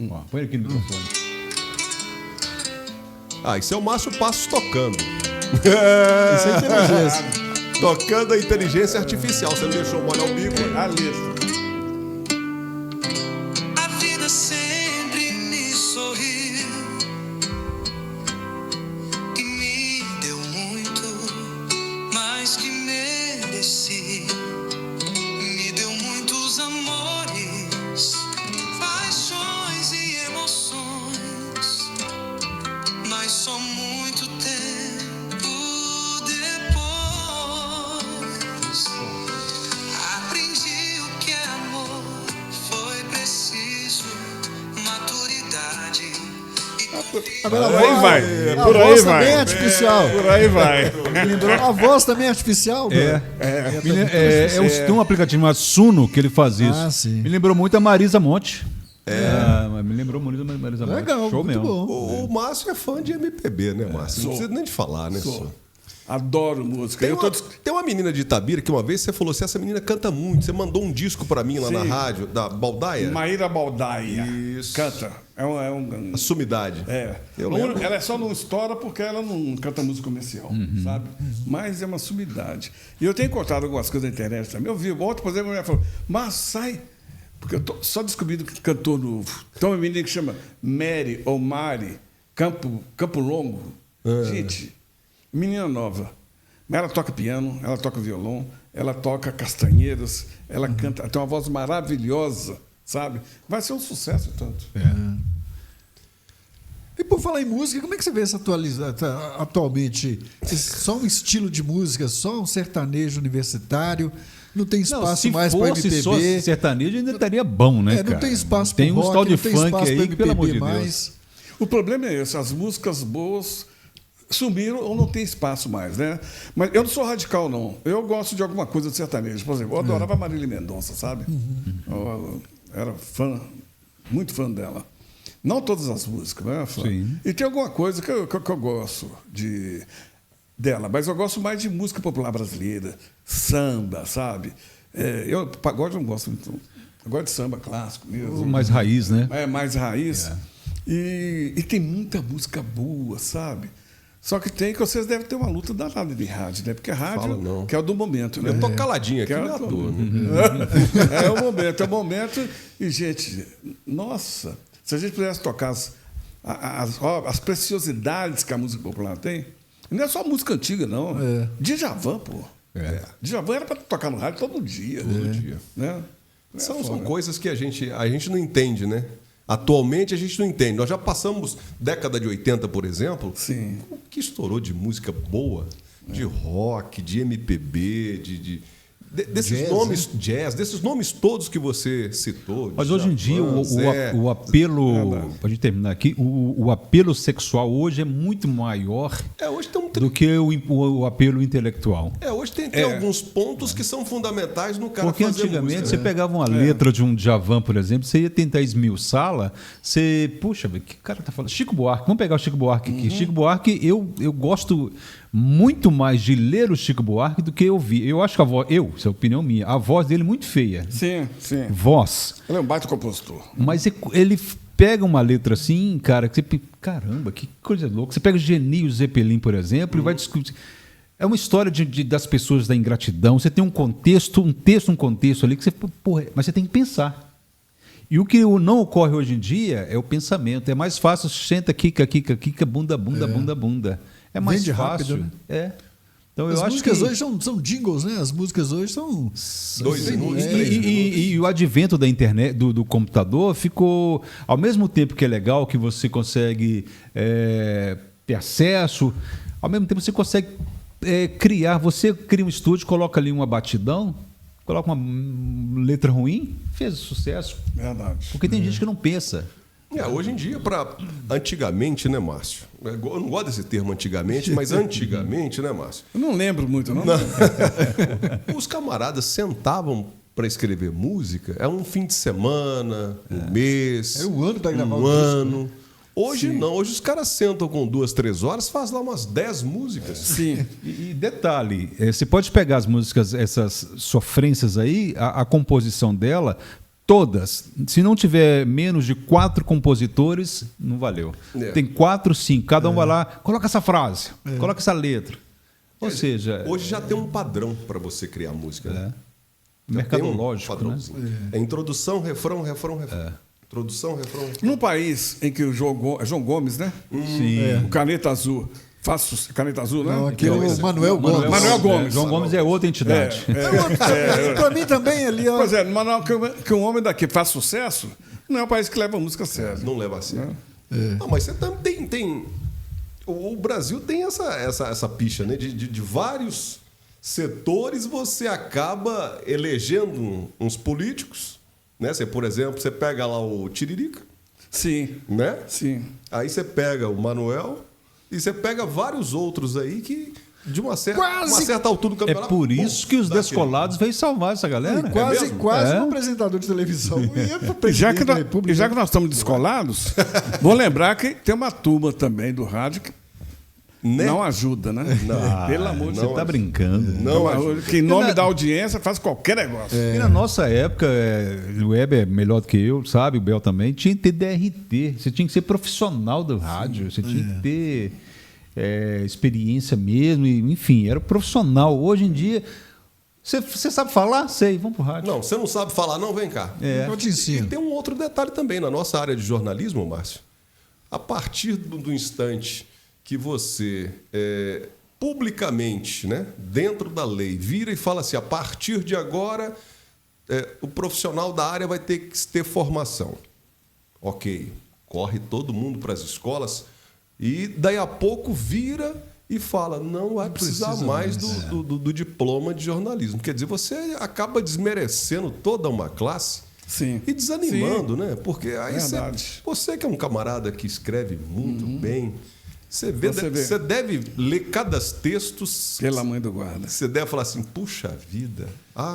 Ó, põe aqui no microfone. Isso é o Márcio Passos tocando. Isso é inteligência. Tocando a inteligência artificial. Você não deixou molhar o bico? A letra. A vida sempre me sorriu e me deu muito mais que mereci. Me deu muitos amores, paixões e emoções, mas só muito tempo depois aprendi o que é amor. Foi preciso maturidade e Agora, Por aí vai. A Por aí voz vai. também é artificial. Por aí vai. Me lembrou, a voz também é artificial? Bruno? Tem um aplicativo chamado Suno que ele faz isso. Ah, sim. Me lembrou muito a Marisa Monte. Me lembrou muito a Marisa Monte. Legal, Show muito mesmo. bom. O Márcio é fã de MPB, né, Márcio? Não precisa nem de falar, né? Sou. Adoro música. Tem uma menina de Itabira que uma vez você falou assim, essa menina canta muito. Você mandou um disco pra mim lá na Sim. rádio, da Baldaia. Maíra Baldaia. Isso. Canta. A sumidade. Eu lembro. Ela só não estoura porque ela não canta música comercial, sabe? Mas é uma sumidade. E eu tenho encontrado algumas coisas na internet também. Eu vi, ontem, por exemplo, a mulher falou, mas sai, Porque eu tô só descobrindo que cantor novo. Então, uma menina que chama Mary ou Mari Campo Longo. Gente, menina nova. Ela toca piano, ela toca violão, ela toca castanheiras, ela canta, tem uma voz maravilhosa, sabe? Vai ser um sucesso tanto. E por falar em música, como é que você vê essa atualmente? Só um estilo de música, só um sertanejo universitário, não tem espaço mais para MPB. Só sertanejo ainda estaria bom, né, não cara? tem espaço para rock, tal de não tem funk espaço aí, pra pelo amor de MPB Deus. mais. O problema é esse, as músicas boas sumiram ou não tem espaço mais, né? Mas eu não sou radical, não. Eu gosto de alguma coisa de sertanejo. Por exemplo, eu adorava a Marília Mendonça, sabe? Eu era fã, muito fã dela. Não todas as músicas, né? Sim. E tem alguma coisa que eu gosto dela, mas eu gosto mais de música popular brasileira, samba, sabe? Pagode eu não gosto muito. Eu gosto de samba clássico mesmo. Mais raiz, né? É mais raiz. E tem muita música boa, sabe? Só que vocês devem ter uma luta danada de rádio, né? Porque a rádio que é o do momento, né? Eu tô caladinho aqui, Que não é à toa, né? É o momento. E, gente, nossa, se a gente pudesse tocar as preciosidades que a música popular tem, não é só música antiga, não. Djavan, pô. Djavan era para tocar no rádio todo dia. Todo dia. Né? São coisas que a gente não entende, né? Atualmente a gente não entende. Nós já passamos década de 80, por exemplo. Sim. O que estourou de música boa, de rock, de MPB, desses Jazz, nomes, jazz, desses nomes todos que você citou. Mas hoje em dia Zé. o apelo, para a gente terminar aqui, o apelo sexual hoje é muito maior Hoje tem do que o apelo intelectual. hoje tem alguns pontos que são fundamentais no cara Porque fazer antigamente música, você pegava uma letra de um Djavan, por exemplo, você ia tentar esmiuçá-la, puxa, que cara tá falando? Chico Buarque, vamos pegar o Chico Buarque aqui. Chico Buarque, eu gosto muito mais de ler o Chico Buarque do que ouvir. Eu acho que isso é opinião minha, a voz dele é muito feia. Sim. Voz. Ele é um baita compositor. Mas ele pega uma letra assim, cara, que você... Caramba, que coisa louca. Você pega o Genio Zeppelin, por exemplo, e vai discutir... É uma história das pessoas da ingratidão. Você tem um contexto ali que você... Porra, mas você tem que pensar. E o que não ocorre hoje em dia é o pensamento. É mais fácil, senta, quica, bunda. É mais Vende fácil. rápido, né? Então, As eu acho músicas que... hoje são jingles, né? As músicas hoje são 2 minutos, 3 minutos. E o advento da internet, do computador, ficou... Ao mesmo tempo que é legal, que você consegue ter acesso, ao mesmo tempo você consegue criar. Você cria um estúdio, coloca ali uma batidão, coloca uma letra ruim, fez sucesso. Verdade. Porque tem gente que não pensa. Hoje em dia, antigamente, né, Márcio? Eu não gosto desse termo antigamente, mas antigamente, né, Márcio? Eu não lembro muito, não. Os camaradas sentavam para escrever música, um fim de semana, um mês, um ano para gravar um um disco, ano. Hoje não, hoje os caras sentam com 2, 3 horas, faz lá umas 10 músicas. Sim. E detalhe, você pode pegar as músicas, essas sofrências aí, a composição dela... Todas. Se não tiver menos de 4 compositores, não valeu. Tem 4, 5. Cada um vai lá, coloca essa frase, coloca essa letra. Ou seja... Hoje já tem um padrão para você criar música. Né? Mercadológico, tem um né? É introdução, refrão. Introdução, refrão. Num país em que o João Gomes, né? Sim. O Caneta Azul. Caneta Azul, né? Não, aquele é o Manuel Gomes. Manuel Gomes. João Gomes é outra entidade. Para mim também ali... Pois é, mas que um homem daqui faz sucesso, não é um país que leva a música a sério. Não leva a sério. Não, mas você também tem... O Brasil tem essa picha, né? De vários setores você acaba elegendo uns políticos, né? Por exemplo, você pega lá o Tiririca, Sim. né? Sim. Aí você pega o Manuel e você pega vários outros aí que, de uma certa altura do É campeonato... por isso que os Descolados veio salvar essa galera. Quase É. um apresentador de televisão. E já que nós estamos descolados, vou lembrar que tem uma turma também do rádio que não ajuda, né? Pelo amor de Você Deus. está brincando. Que em nome da audiência faz qualquer negócio. E na nossa época, o Web é melhor do que eu, sabe? O Bel também. Tinha que ter DRT. Você tinha que ser profissional do rádio. Você tinha que ter experiência mesmo. Enfim, era profissional. Hoje em dia, Você sabe falar? Sei, vamos pro rádio. Não, você não sabe falar, não? Vem cá. Eu te E ensino. tem um outro detalhe também na nossa área de jornalismo, Márcio. A partir do instante que você publicamente, né, dentro da lei, vira e fala assim, a partir de agora o profissional da área vai ter que ter formação. Ok, corre todo mundo para as escolas e daí a pouco vira e fala, não vai precisar precisa mais mais, do diploma de jornalismo. Quer dizer, você acaba desmerecendo toda uma classe Sim. e desanimando, né? Porque aí Verdade. você que é um camarada que escreve muito bem, você Você vê. você deve ler cada texto. Pela mãe do guarda. Você deve falar assim, puxa vida,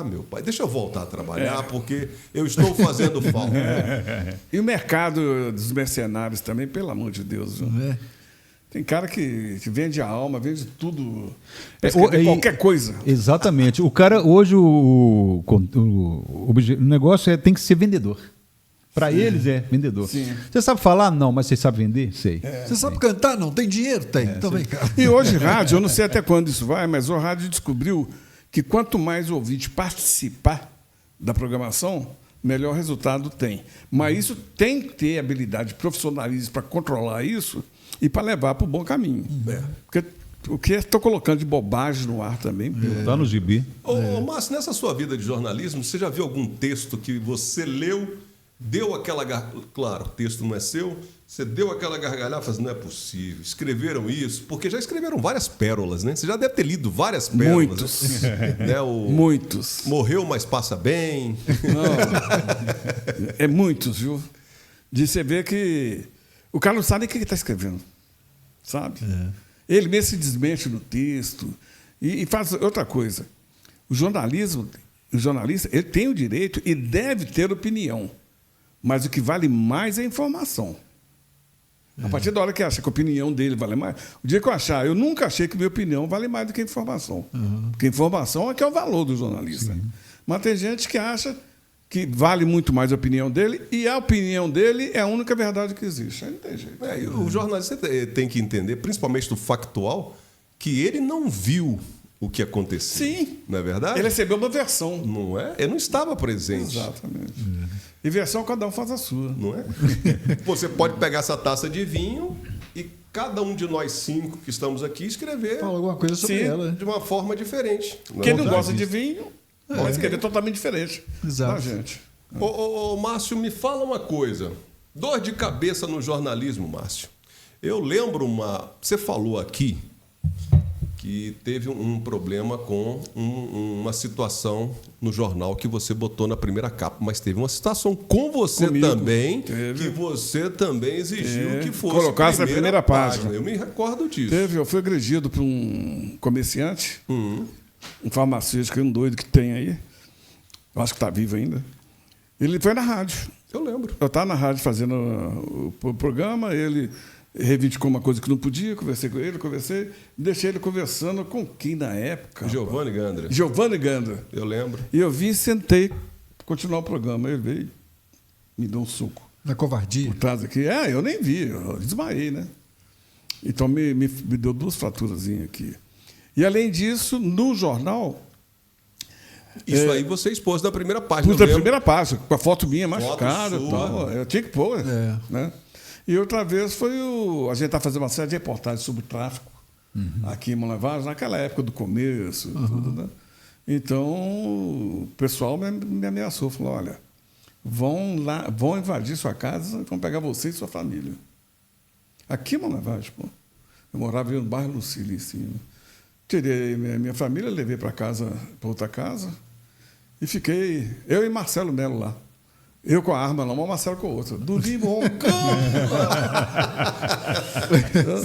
meu pai, deixa eu voltar a É. trabalhar, porque eu estou fazendo falta. E o mercado dos mercenários também, pelo amor de Deus. Viu? É. Tem cara que vende a alma, vende tudo. É, Escrever e- qualquer coisa. Exatamente. O cara, hoje, o negócio tem que ser vendedor. Para eles é vendedor. Sim. Você sabe falar? Não, mas você sabe vender? Sei. Você sabe cantar? Não. Tem dinheiro? Tem. Então vem cá. E hoje, rádio, eu não sei até quando isso vai, mas o rádio descobriu que quanto mais o ouvinte participar da programação, melhor resultado tem. Mas isso tem que ter habilidade, profissionalismo para controlar isso e para levar para o bom caminho. Porque o que eu estou colocando de bobagem no ar também. Tá no gibi. Ô, Márcio, nessa sua vida de jornalismo, você já viu algum texto que você leu, deu aquela... Claro, o texto não é seu, você deu aquela gargalhada e falou assim, não é possível, escreveram isso, porque já escreveram várias pérolas, né? Você já deve ter lido várias pérolas. Muitos. Né? Muitos. Morreu, mas passa bem. Não, é muitos, viu? De você ver que o cara não sabe nem o que ele está escrevendo. Sabe? Ele mesmo se desmente no texto e faz outra coisa. O jornalista, ele tem o direito e deve ter opinião. Mas o que vale mais é a informação. A partir da hora que acha que a opinião dele vale mais... O dia que eu achar... Eu nunca achei que minha opinião vale mais do que a informação. Porque a informação é que é o valor do jornalista. Mas tem gente que acha que vale muito mais a opinião dele e a opinião dele é a única verdade que existe. Aí não tem jeito. E o jornalista tem que entender, principalmente do factual, que ele não viu o que aconteceu. Sim. Não é verdade? Ele recebeu uma versão. Não é? Ele não estava presente. Exatamente. E versão cada um faz a sua. Não é? Você pode pegar essa taça de vinho e cada um de nós 5 que estamos aqui escrever Fala alguma coisa sobre Sim. ela. de uma forma diferente. Quem não é? gosta de vinho pode escrever totalmente diferente. Exato. Da gente. Ô, Márcio, me fala uma coisa. Dor de cabeça no jornalismo, Márcio. Eu lembro Você falou aqui que teve um problema com uma situação no jornal que você botou na primeira capa, mas teve uma situação com você Comigo. também, Teve. que você também exigiu que fosse Colocasse na primeira página. Eu me recordo disso. Eu fui agredido por um comerciante, um farmacêutico, um doido que tem aí. Eu acho que está vivo ainda. Ele foi na rádio. Eu lembro. Eu estava na rádio fazendo o programa, ele reivindicou uma coisa que não podia, conversei com ele, deixei ele conversando com quem na época? Giovanni Gandra. Giovanni Gandra. Eu lembro. E eu vim e sentei, continuar o programa. Ele veio, me deu um suco Na covardia. por trás aqui. Eu nem vi, eu desmaiei, né? Então me deu 2 fraturazinhas aqui. E além disso, no jornal, Isso aí você expôs na primeira página. pus a eu lembro. primeira página, com a foto minha machucada e sua. tal. Eu tinha que pôr. É. Né? E outra vez foi a gente está fazendo uma série de reportagens sobre tráfico aqui em Monlevade, naquela época do começo, tudo, né? Então, o pessoal me ameaçou, falou, olha, vão invadir sua casa, vão pegar você e sua família. Aqui em Monlevade, pô. Eu morava no bairro Lucília, em cima. Tirei minha família, levei para outra casa, e fiquei, eu e Marcelo Melo lá. Eu com a arma na mão, Marcelo com a outra. Dormi roncando.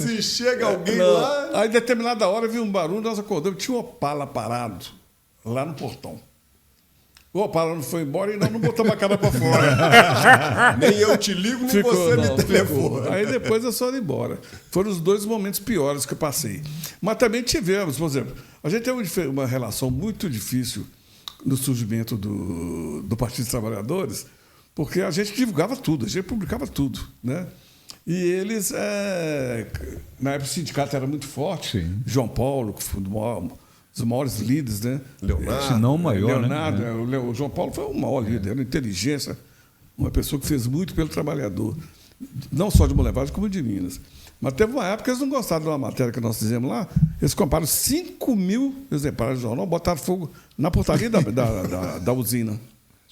Se chega alguém Não. lá... Aí, em determinada hora, vi um barulho, nós acordamos. Tinha um Opala parado lá no portão. O Opala não foi embora e nós não botamos a cara para fora. Nem eu te ligo, nem você me telefona. Ficou. Aí depois eu só ia embora. Foram os 2 momentos piores que eu passei. Mas também tivemos, por exemplo, a gente teve uma relação muito difícil no surgimento do Partido dos Trabalhadores, porque a gente divulgava tudo, a gente publicava tudo, né? E eles, na época o sindicato era muito forte, Sim. João Paulo, que foi o maior dos maiores líderes, né? Leonardo. Se não o maior, Leonardo, né? o João Paulo foi o maior líder, uma inteligência, uma pessoa que fez muito pelo trabalhador, não só de Monlevade, como de Minas. Mas teve uma época que eles não gostaram de uma matéria que nós fizemos lá, eles compraram 5.000 exemplares do jornal, botaram fogo na portaria da usina.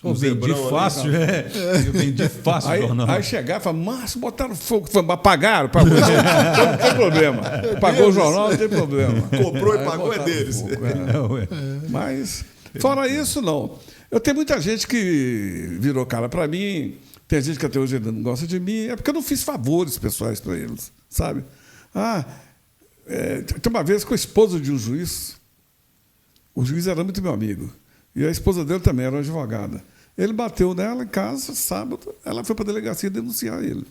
Eu vendi fácil, Eu vendi fácil o jornal. Aí chegaram e falaram, Márcio, botaram fogo. Pagaram, pagou. Não tem problema. Pagou o jornal, não tem problema. Comprou e Aí pagou, é botaram deles. fogo, Mas, fora isso, não. Eu tenho muita gente que virou cara para mim, tem gente que até hoje ainda não gosta de mim, é porque eu não fiz favores pessoais para eles, sabe? Tem uma vez com a esposa de um juiz, o juiz era muito meu amigo, e a esposa dele também era uma advogada. Ele bateu nela em casa, sábado, ela foi para a delegacia denunciar ele.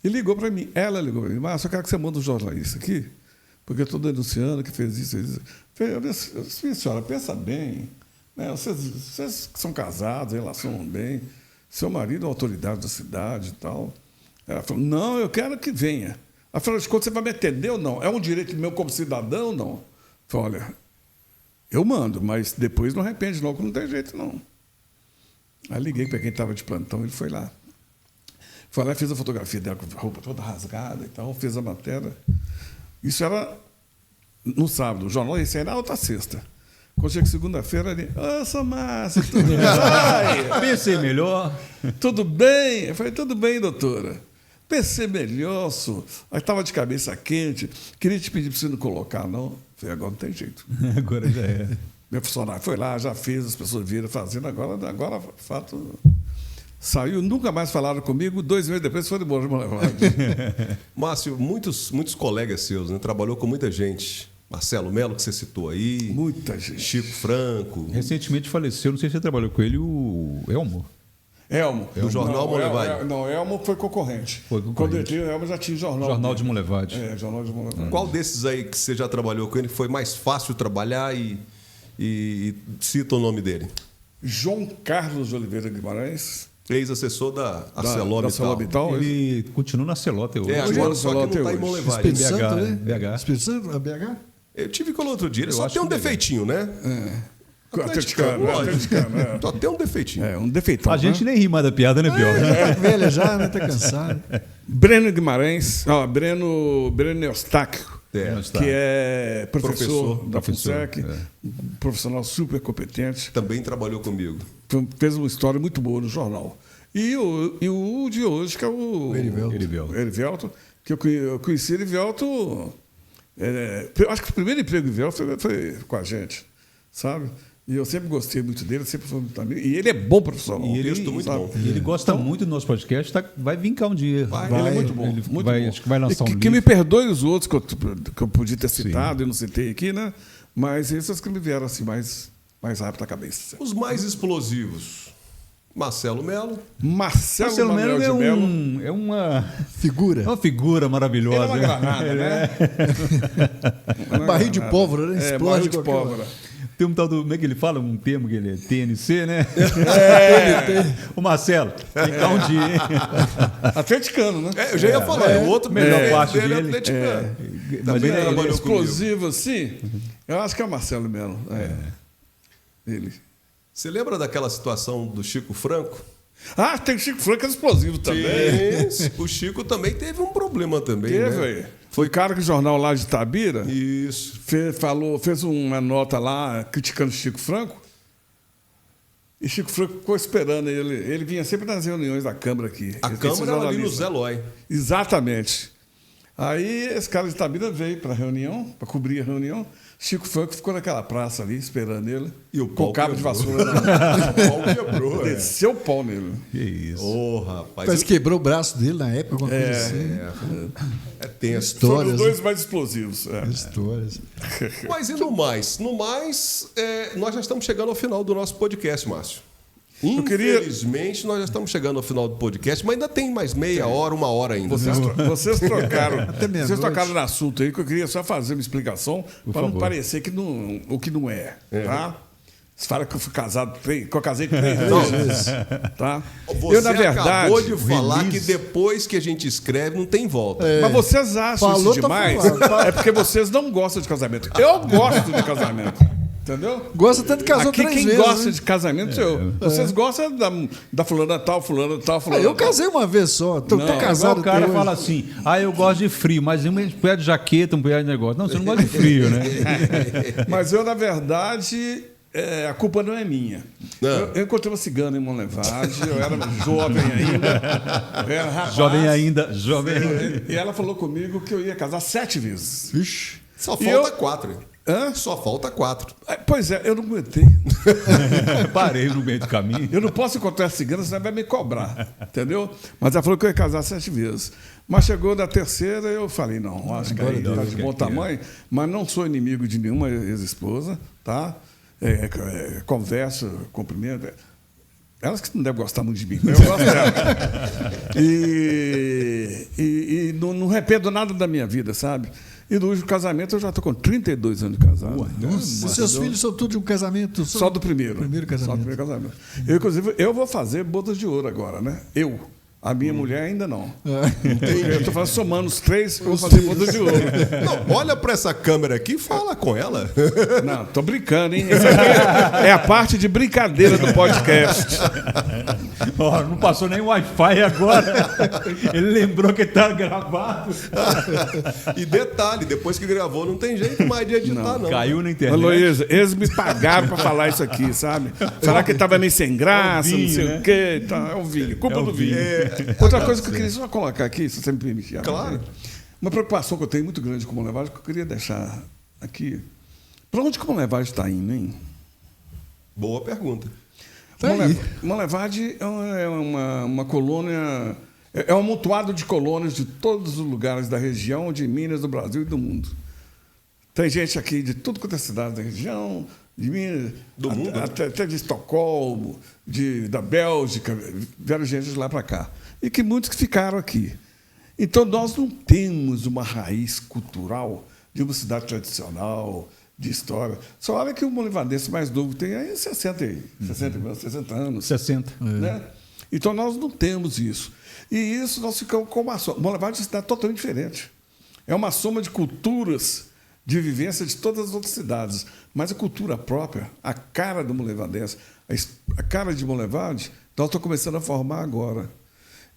E ligou para mim, ela ligou para mim, mas eu quero que você manda um jornalista aqui, porque eu estou denunciando que fez isso, fez isso. Eu disse, minha senhora, pensa bem, né? Vocês que são casados, relacionam bem, seu marido é uma autoridade da cidade e tal. Ela falou, não, eu quero que venha. Afinal de contas, você vai me atender ou não? É um direito meu como cidadão ou não? Eu falei, olha, eu mando, mas depois não arrepende não, que não tem jeito não. Aí liguei para quem estava de plantão, ele foi lá. Foi lá e fez a fotografia dela com a roupa toda rasgada e tal, fez a matéria. Isso era no sábado, o jornal ia sair na outra sexta. Quando chega segunda-feira, ele, seu Márcio, tudo bem? Pensei melhor. Tudo bem? Eu falei, tudo bem, doutora. Pensei melhor, senhor. Aí estava de cabeça quente. Queria te pedir para você não colocar, não. Eu falei, agora não tem jeito. Agora já é. Meu funcionário foi lá, já fez, as pessoas viram fazendo, agora fato, saiu, nunca mais falaram comigo, 2 meses depois foram embora de Monlevade. Márcio, muitos colegas seus, né? Trabalhou com muita gente. Marcelo Melo, que você citou aí. Muita gente. Chico Franco. Recentemente faleceu, não sei se você trabalhou com ele, o Elmo. Elmo. Do jornal Monlevade. Não, Elmo foi concorrente. Quando eu entrei, o Elmo já tinha o jornal. Jornal de Monlevade. Jornal de Monlevade. Qual desses aí que você já trabalhou com ele foi mais fácil trabalhar e cita o nome dele? João Carlos de Oliveira Guimarães. Ex-assessor da Da ArcelorMittal. ArcelorMittal. Ele continua na Celota hoje. Agora só que não está em hoje. Monlevade. Espírito Santo, né? BH. Espírito Santo, a BH? Eu tive com ele outro dia. Ele só acho tem um que é defeitinho, né? Atleticano. Só tem um defeitinho. Um defeitão. A gente nem ri mais da piada, né, Biel? Tá velha já, né? Tá cansado. Breno Guimarães, Breno Eustáquio, Eustáquio. que é professor da Professor, FUNSEC, um profissional super competente. Também trabalhou comigo. Fez uma história muito boa no jornal. E o de hoje, que é o Erivelto, que eu conheci Erivelto. Acho que o primeiro emprego do Erivelto foi com a gente, sabe? E eu sempre gostei muito dele, sempre foi muito amigo. E ele é bom profissional. E ele, Texto muito bom. E ele gosta muito do nosso podcast, vai vir cá um dia. Ele é muito bom. Ele muito vai, bom. Acho que vai lançar um que livro. me perdoe os outros que eu podia ter citado e não citei aqui, né? Mas esses que me vieram assim mais rápido à cabeça. Os mais explosivos. Marcelo Melo. Marcelo Melo de Melo. é uma Figura. figura maravilhosa. Ele é uma granada, né? Barril de pólvora, né? Explode Explode de qualquer hora. pólvora. Tem um tal do. Como é que ele fala? Um termo que ele é TNC, né? O Marcelo, vem cá um dia, hein? Atleticano, né? Eu já ia falar. O outro melhor parte dele é dele. atleticano. Mas Também ele é trabalhou explosivo assim. Eu acho que é o Marcelo Melo. Ele. Você lembra daquela situação do Chico Franco? Tem o Chico Franco, é explosivo também. O Chico também teve um problema também, Teve, né? aí. Foi cara que o jornal lá de Itabira Isso. fez uma nota lá criticando o Chico Franco. E Chico Franco ficou esperando ele. Ele vinha sempre nas reuniões da Câmara aqui. A Câmara era ali no Zé Lói. Exatamente. Aí esse cara de Itabira veio para a reunião, para cobrir a reunião. Chico Franco ficou naquela praça ali, esperando ele, E o com pau o cabo de quebrou. vassoura na mão. O pau quebrou, Desceu o pau nele. Que isso. Ô, rapaz. Parece que quebrou o braço dele na época, alguma coisa assim. É tenso. Foram Histórias, os dois mais explosivos. Histórias. Mas e no mais? No mais, nós já estamos chegando ao final do nosso podcast, Márcio. Infelizmente, nós já estamos chegando ao final do podcast, mas ainda tem mais meia hora, 1 hora ainda. Vocês trocaram. meia-noite. Vocês tocaram no assunto aí que eu queria só fazer uma explicação para não favor. parecer que não, o que não é. Tá? Você fala que eu fui casado, que eu casei 3 vezes. Tá? Você Eu, na verdade, acabou de falar que depois que a gente escreve não tem volta. mas vocês acham Falou, isso tá demais? falando. É porque vocês não gostam de casamento. Eu gosto de casamento. Entendeu? Gosta tanto que casou Aqui 3 quem vezes. gosta né? de casamento sou eu. Vocês gostam da fulana tal, fulana tal, fulana Eu tal. casei uma vez só. Tô Não, até Igual casado o cara até hoje. fala assim, eu gosto de frio, mas um pé de jaqueta, um pé de negócio. Não, você não gosta de frio, né? Mas eu, na verdade, a culpa não é minha. Não. Eu encontrei uma cigana em Monlevade, eu era jovem ainda. Eu era rapaz. Jovem ainda, jovem ainda. E ela falou comigo que eu ia casar 7 vezes. Vixe. Só E falta eu- 4. Hã? Só falta 4. Pois é, eu não aguentei. Parei no meio do caminho. Eu não posso encontrar cigana, senão vai me cobrar. Entendeu? Mas ela falou que eu ia casar 7 vezes. Mas chegou da terceira, eu falei, não, acho que aí está de bom tamanho, mas não sou inimigo de nenhuma ex-esposa, tá? Converso, cumprimento. Elas que não devem gostar muito de mim, mas eu gosto dela. E não arrependo nada da minha vida, sabe? E no último casamento eu já estou com 32 anos de casado. E seus filhos são tudo de um casamento? Só do primeiro. Primeiro casamento. Só do primeiro casamento. Eu, inclusive, eu vou fazer bodas de ouro agora, né? Eu. A minha mulher ainda não. Eu estou somando os 3, eu vou fazer bodas de ouro. Não, olha para essa câmera aqui e fala com ela. Não, tô brincando, hein? Isso aqui é a parte de brincadeira do podcast. Ó, não passou nem Wi-Fi agora. Ele lembrou que estava gravado. E detalhe, depois que gravou não tem jeito mais de editar, não. Caiu na internet. Heloísa, eles me pagaram para falar isso aqui, sabe? Falar que estava meio sem graça, vinho, não sei né? o quê. Tá, é o vinho, culpa É o do vinho. vinho. Outra coisa que eu queria só colocar aqui, se você me permitir. Claro. Uma preocupação que eu tenho muito grande com o Monlevade, que eu queria deixar aqui. Para onde que o Monlevade está indo, hein? Boa pergunta. Tá aí. Monlevade é uma colônia, é um amontoado de colônias de todos os lugares da região, de Minas, do Brasil e do mundo. Tem gente aqui de tudo quanto é cidade da região, de Minas, Do mundo? até de Estocolmo, da Bélgica, vieram gente de lá para cá. E que muitos que ficaram aqui. Então, nós não temos uma raiz cultural de uma cidade tradicional, de história. Só olha que o monlevadense mais novo tem aí 60 anos. 60. Né? Então, nós não temos isso. E isso nós ficamos com uma soma. Monlevade é uma cidade totalmente diferente. É uma soma de culturas, de vivência de todas as outras cidades. Mas a cultura própria, a cara do monlevadense, a cara de Monlevade, nós estamos começando a formar agora.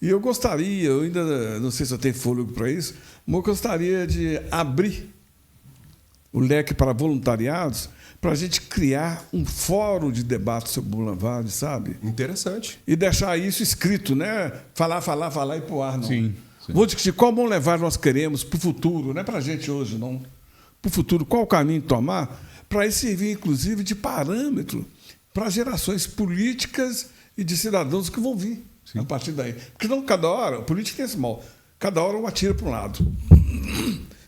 E eu gostaria, eu ainda não sei se eu tenho fôlego para isso, mas eu gostaria de abrir o leque para voluntariados para a gente criar um fórum de debate sobre Monlevade, sabe? Interessante. E deixar isso escrito, né? Falar e pôr ar, não. Sim. Vou discutir qual Monlevade nós queremos para o futuro, não é para a gente hoje, não. Para o futuro, qual o caminho tomar, para isso servir, inclusive, de parâmetro para gerações políticas e de cidadãos que vão vir a partir daí. Porque não cada hora, a política tem esse mal, cada hora um atira para um lado.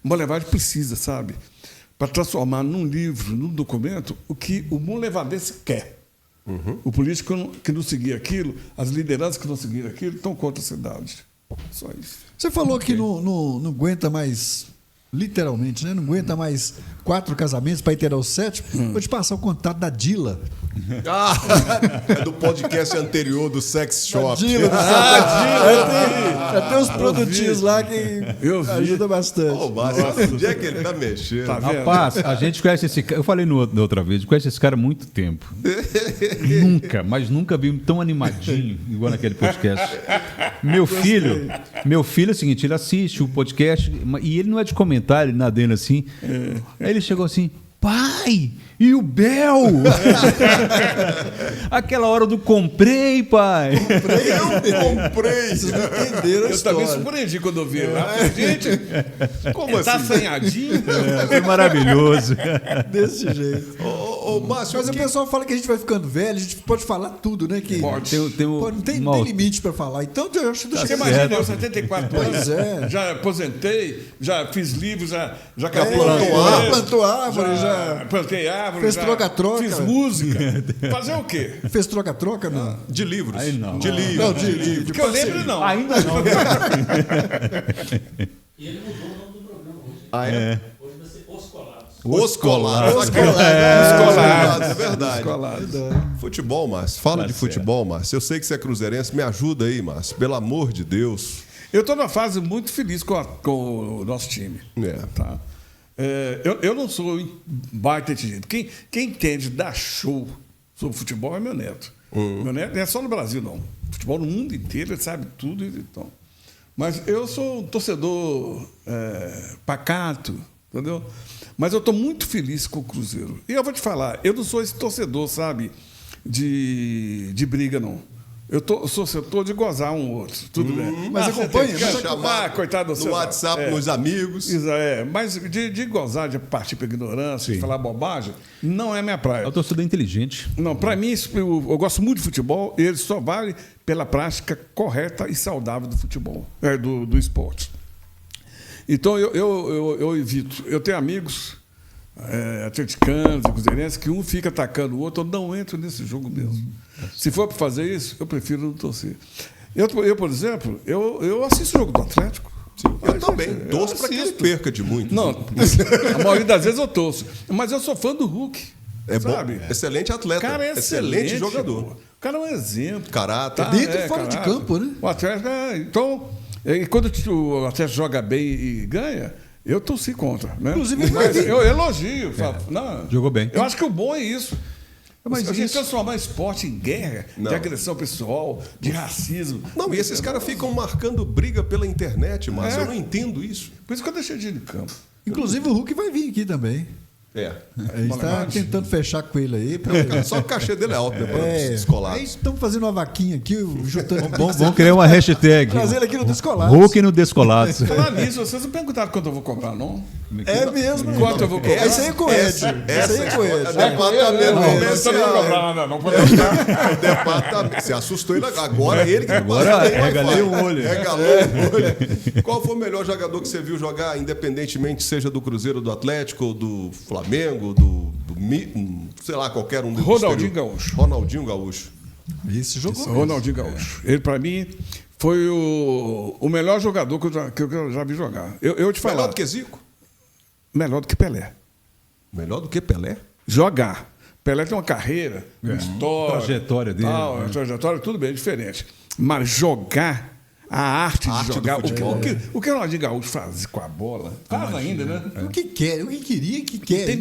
Monlevade precisa, sabe? Para transformar num livro, num documento, o que o monlevadense quer. O político que não seguir aquilo, as lideranças que não seguir aquilo, estão contra a cidade. Só isso. Você falou que não aguenta mais, literalmente, né? Não aguenta mais 4 casamentos para ir ter ao 7º. Vou te passar o contato da Dila. Ah, é do podcast anterior do Sex Shop. Dila, tem uns produtinhos lá que Eu vi. ajudam bastante. Ô, Márcio, onde é que ele tá mexendo? Tá vendo? Rapaz, a gente conhece esse cara. Eu falei da outra vez, conhece esse cara há muito tempo. Nunca, mas nunca vi tão animadinho igual naquele podcast. Meu filho é o seguinte, ele assiste o podcast e ele não é de comentário, nada dele assim. Aí ele chegou assim, pai, e o Bel? Aquela hora do comprei, pai. Eu comprei. Vocês não entenderam a Eu também história. surpreendi quando eu vi. Gente, Como tá assim? assanhadinho? Foi maravilhoso. Desse jeito. Ô, Márcio, Mas o pessoal fala que a gente vai ficando velho, a gente pode falar tudo, né? Que Pode. não tem limite para falar. Então, eu acho que Você imagina, eu 74 anos, Pois é. já aposentei, já fiz livros, já plantou árvore, já plantei árvore, fez já troca-troca. fiz música. Fazer o quê? fez troca-troca, não? de livros. Aí não. De livros. Não, de Porque eu lembro, não. Ainda não. E ele mudou o nome do programa hoje. Ah, é? Hoje vai ser Os Colados. Os colados. É verdade. Descolados. Futebol, Márcio. Fala de futebol, Márcio. Eu sei que você é cruzeirense. Me ajuda aí, Márcio. Pelo amor de Deus. Eu estou numa fase muito feliz com o nosso time. Tá? Eu não sou baita de gente. Quem entende dar show sobre futebol é meu neto. Meu neto não é só no Brasil, não. Futebol no mundo inteiro, ele sabe tudo. Então. Mas eu sou um torcedor pacato, entendeu? Mas eu estou muito feliz com o Cruzeiro. E eu vou te falar, eu não sou esse torcedor, sabe, de briga, não. Eu sou setor de gozar um outro, tudo bem. Mas acompanha, coitado do no WhatsApp, nos amigos. Mas de gozar, de partir para ignorância, de falar bobagem, não é minha praia. É o torcedor inteligente. Não, para mim, eu gosto muito de futebol, ele só vale pela prática correta e saudável do futebol, do esporte. Então, eu evito. Eu tenho amigos atleticanos e cruzeirenses que um fica atacando o outro, eu não entro nesse jogo mesmo. Se for para fazer isso, eu prefiro não torcer. Eu por exemplo, eu assisto o jogo do Atlético. Eu também. Torço para que ele perca de muito. Não, a maioria das vezes eu torço. Mas eu sou fã do Hulk. Sabe? Bom, excelente atleta. Cara, é excelente jogador. O cara é um exemplo. Caráter. Dentro e fora de campo, né? O Atlético, então, quando o Atlético joga bem e ganha, eu torci contra. Né? Inclusive, mas eu elogio. Não, jogou bem. Eu acho que o bom é isso. Mas a gente transformar esporte em guerra, de agressão pessoal, de racismo. Não, e esses caras ficam marcando briga pela internet, mas eu não entendo isso. Por isso que eu deixei de ir de campo. Inclusive o Hulk vai vir aqui também. A gente está tentando fechar com ele aí. Só o cachê dele é alto, né? Para descolados. Aí estamos fazendo uma vaquinha aqui, juntando. Vamos criar uma hashtag. Trazer ele aqui no Descolados. Hulk no Descolados. Falar nisso, vocês não perguntaram quanto eu vou cobrar, não? É mesmo. Quanto eu vou cobrar? Isso aí é com o Ed. Isso aí é com o Ed. Você não vou cobrar nada, não. Departamento. Você assustou ele agora. Ele que agora regalei o olho. Regalou o olho. Qual foi o melhor jogador que você viu jogar, independentemente seja do Cruzeiro, do Atlético, do Flamengo, sei lá, qualquer um. Ronaldinho Gaúcho. Ronaldinho Gaúcho. Esse jogou. Ronaldinho Gaúcho. Ele, para mim, foi o melhor jogador que eu já vi jogar. Eu te falo. Melhor do que Zico? Melhor do que Pelé. Melhor do que Pelé? Jogar. Pelé tem uma carreira, uma história. Trajetória dele. Trajetória, tudo bem, diferente. Mas jogar, a arte de jogar. O que o Ronaldinho Gaúcho faz com a bola? Faz ainda, né? O que quer, o que queria, que quer.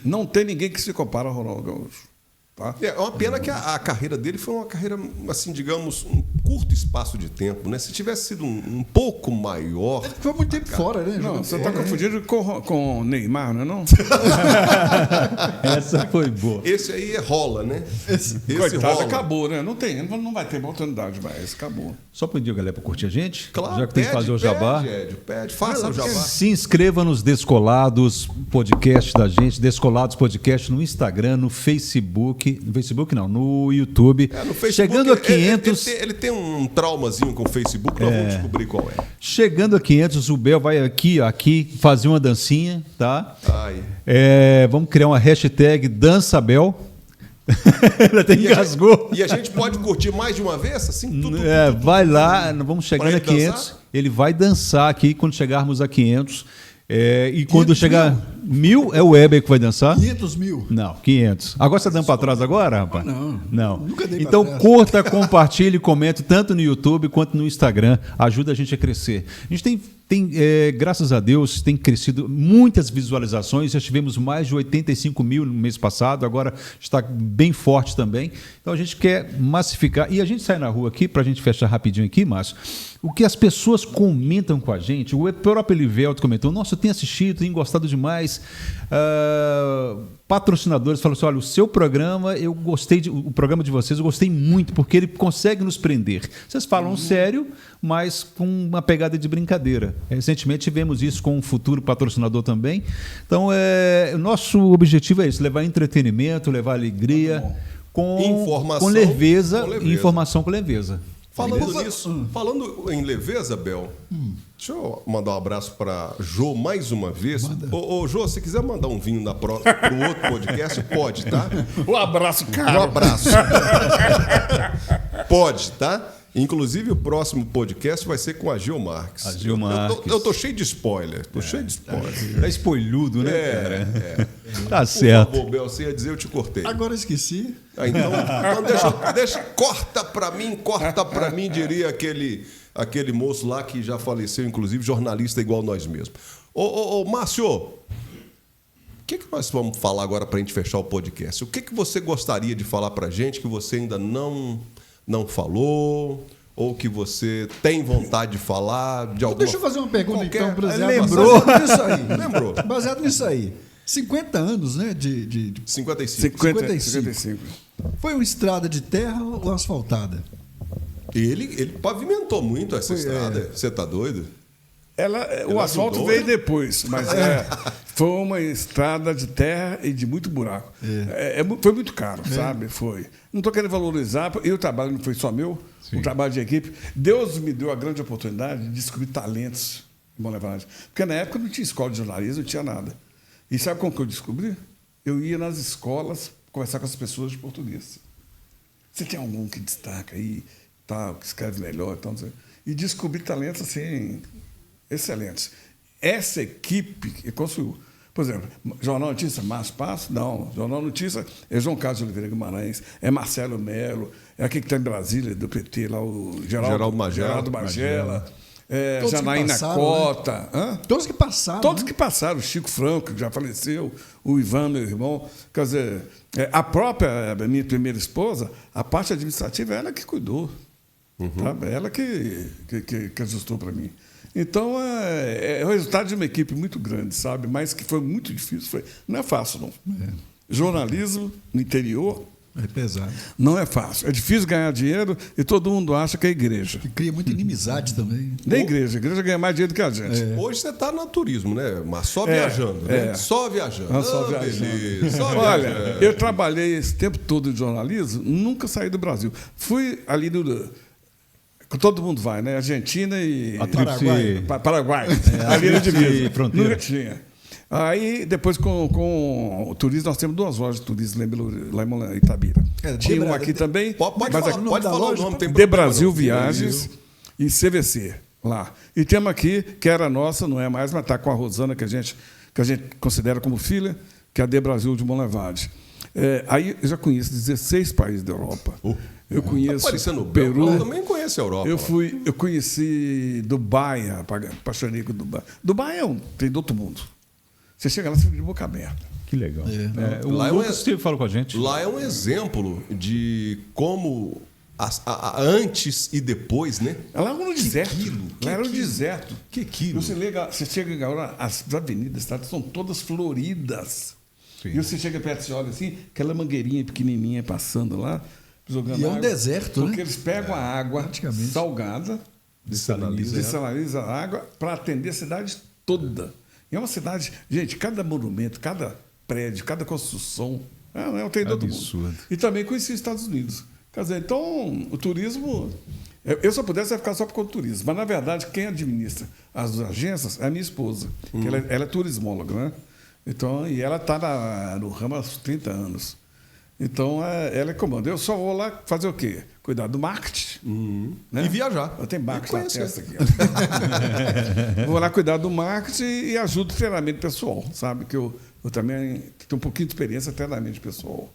Não tem ninguém que se compara ao Ronaldo Gaúcho. Tá? É uma pena que a carreira dele foi uma carreira, assim, digamos, um curto espaço de tempo, né? Se tivesse sido um pouco maior... Ele foi muito tempo fora, né? Não, você está confundindo com o Neymar, não é não? Essa foi boa. Esse aí rola, né? Esse Coitado, rola. Acabou, né? Não vai ter oportunidade mais, acabou. Só pedir a galera para curtir a gente? Claro, já que tem que fazer o jabá. Faça o jabá. Se inscreva nos Descolados Podcast da gente, Descolados Podcast no Instagram, no Facebook não, no YouTube. No Facebook, chegando a 500... Ele tem um traumazinho com o Facebook, nós vamos descobrir qual é. Chegando a 500, o Bel vai aqui fazer uma dancinha, tá? Vamos criar uma hashtag DançaBel. Ele até engasgou. E a gente pode curtir mais de uma vez? Assim, tudo. Vai lá, vamos chegando a 500. Dançar? Ele vai dançar aqui quando chegarmos a 500. E quando chegar 1000, é o Weber que vai dançar? 500 mil. Não, 500. Agora você está dando para trás agora, rapaz? Não. Nunca dei então pra trás. curta, compartilhe, comente tanto no YouTube quanto no Instagram. Ajuda a gente a crescer. A gente tem graças a Deus, tem crescido muitas visualizações. Já tivemos mais de 85 mil no mês passado. Agora está bem forte também. Então a gente quer massificar. E a gente sai na rua aqui, para a gente fechar rapidinho aqui, Márcio. O que as pessoas comentam com a gente, o próprio Elivelto comentou, nossa, eu tenho assistido, tenho gostado demais. Patrocinadores falam assim, olha, o seu programa, eu gostei, o programa de vocês, eu gostei muito, porque ele consegue nos prender. Vocês falam sério, mas com uma pegada de brincadeira. Recentemente tivemos isso com um futuro patrocinador também. Então, o nosso objetivo é isso, levar entretenimento, levar alegria, com leveza, e informação com leveza. Falando em leveza, Bel, deixa eu mandar um abraço para Jô mais uma vez. Ô, Jô, se quiser mandar um vinho para o outro podcast, pode, tá? Um abraço, cara. Um abraço. Pode, tá? Inclusive, o próximo podcast vai ser com a Gil Marques. A Gil Marques. Eu tô cheio de spoiler. Tô cheio de spoiler. Tá spoiludo, né, cara? Tá Por certo. favor, Bel, você ia dizer, eu te cortei. Agora eu esqueci. Então deixa, corta pra mim, diria aquele moço lá que já faleceu, inclusive, jornalista igual nós mesmos. Ô, Márcio, o que nós vamos falar agora pra gente fechar o podcast? O que você gostaria de falar pra gente que você ainda não falou, ou que você tem vontade de falar de alguma... Deixa eu fazer uma pergunta, então, Baseado nisso aí. Lembrou. Baseado nisso aí. 50 anos, né? De 55. 55. Foi uma estrada de terra ou asfaltada? Ele pavimentou muito essa estrada. Você tá doido? O asfalto ajudou, veio né? depois, mas foi uma estrada de terra e de muito buraco. Foi muito caro, sabe? Foi. Não estou querendo valorizar, e o trabalho não foi só meu, o trabalho de equipe. Deus me deu a grande oportunidade de descobrir talentos em Bom Levante. Porque na época não tinha escola de jornalismo, não tinha nada. E sabe como que eu descobri? Eu ia nas escolas conversar com as pessoas de português. Você tem algum que destaca aí, tal, que escreve melhor, tal, não sei. E descobri talentos assim excelentes. Essa equipe que construiu. Por exemplo, Jornal Notícia, Márcio Passo? Não. Jornal Notícia é João Carlos de Oliveira Guimarães, é Marcelo Melo, é aquele que está em Brasília, do PT, lá, o Geraldo Magela, Janaína Cota. Né? Todos que passaram. Todos que passaram. O Chico Franco, que já faleceu, o Ivan, meu irmão. Quer dizer, a própria minha primeira esposa, a parte administrativa, é ela que cuidou. Tá? Ela que ajustou para mim. Então, é o resultado de uma equipe muito grande, sabe? Mas que foi muito difícil. Não é fácil, não. Jornalismo no interior é pesado. Não é fácil. É difícil ganhar dinheiro e todo mundo acha que é igreja. E cria muita inimizade também. Nem igreja. A igreja ganha mais dinheiro do que a gente. Hoje você está no turismo, né? Mas só viajando, né? Só viajando. Só viajando. Beleza. Só Olha, viajando. eu trabalhei esse tempo todo de jornalismo, nunca saí do Brasil. Fui ali todo mundo vai, né? Argentina e Paraguai. Ali no divisa. Nunca tinha. Aí, depois, com o turismo, nós temos 2 lojas de turismo lá em Itabira. Tinha uma aqui também. Pode falar o nome, tem De Brasil Viagens e CVC, lá. E temos aqui, que era nossa, não é mais, mas está com a Rosana, que a gente considera como filha, que é a De Brasil de Monlevade. Aí eu já conheço 16 países da Europa. Eu conheço o Peru. Eu também conheço a Europa. Eu conheci Dubai, apaixonei com Dubai. Dubai tem do outro mundo. Você chega lá, você fica de boca aberta. Que legal. O Lá Lucas Steve falou com a gente. Lá é um exemplo de como antes e depois, né? Lá era no deserto. Lá era no deserto. Que aquilo? Você chega agora, as avenidas são todas floridas. Sim. E você chega perto e olha assim, aquela mangueirinha pequenininha passando lá, jogando água. E é um deserto, porque né? eles pegam a água salgada, desaliniza a água para atender a cidade toda. E é uma cidade... Gente, cada monumento, cada prédio, cada construção... Não tem todo mundo. E também conheci os Estados Unidos. Quer dizer, então, o turismo... Eu, se eu pudesse, ia ficar só por conta do turismo. Mas, na verdade, quem administra as agências é a minha esposa. Que ela é turismóloga, né? Então, e ela está no ramo há 30 anos. Então, ela comanda. Eu só vou lá fazer o quê? Cuidar do marketing. Né? E viajar. Eu tenho marketing na testa aqui. Vou lá cuidar do marketing e ajudo o treinamento pessoal, sabe? Que eu também tenho um pouquinho de experiência em treinamento pessoal.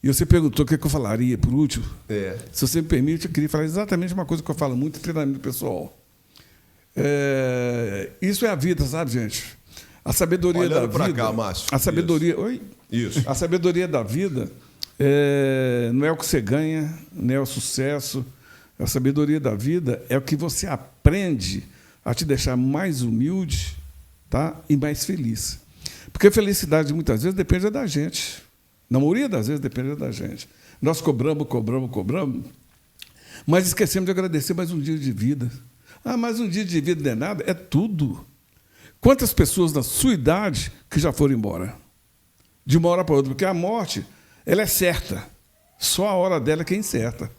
E você perguntou o que eu falaria por último. Se você me permite, eu queria falar exatamente uma coisa que eu falo muito em treinamento pessoal. Isso é a vida, sabe, gente? A sabedoria Olhando da vida. Cá, Márcio. A sabedoria. Isso. Oi? Isso. A sabedoria da vida não é o que você ganha, não é o sucesso. A sabedoria da vida é o que você aprende a te deixar mais humilde, tá? E mais feliz. Porque a felicidade, muitas vezes, depende da gente. Na maioria das vezes, depende da gente. Nós cobramos, mas esquecemos de agradecer mais um dia de vida. Mais um dia de vida não é nada? É tudo. Quantas pessoas da sua idade que já foram embora? De uma hora para outra. Porque a morte, ela é certa. Só a hora dela é que é incerta.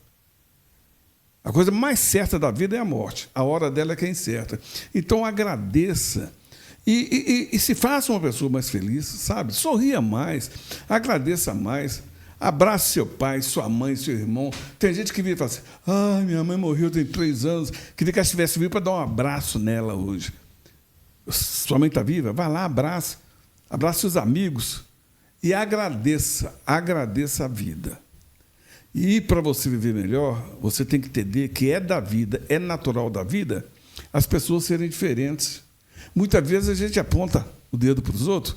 A coisa mais certa da vida é a morte. A hora dela é que é incerta. Então, agradeça. E se faça uma pessoa mais feliz, sabe? Sorria mais. Agradeça mais. Abrace seu pai, sua mãe, seu irmão. Tem gente que vira e fala assim, ai, minha mãe morreu tem 3 anos, queria que ela estivesse viva para dar um abraço nela hoje. Sua mãe está viva? Vai lá, abraça. Abrace os amigos e agradeça a vida. E para você viver melhor, você tem que entender que é da vida, é natural da vida, as pessoas serem diferentes. Muitas vezes a gente aponta o dedo para os outros,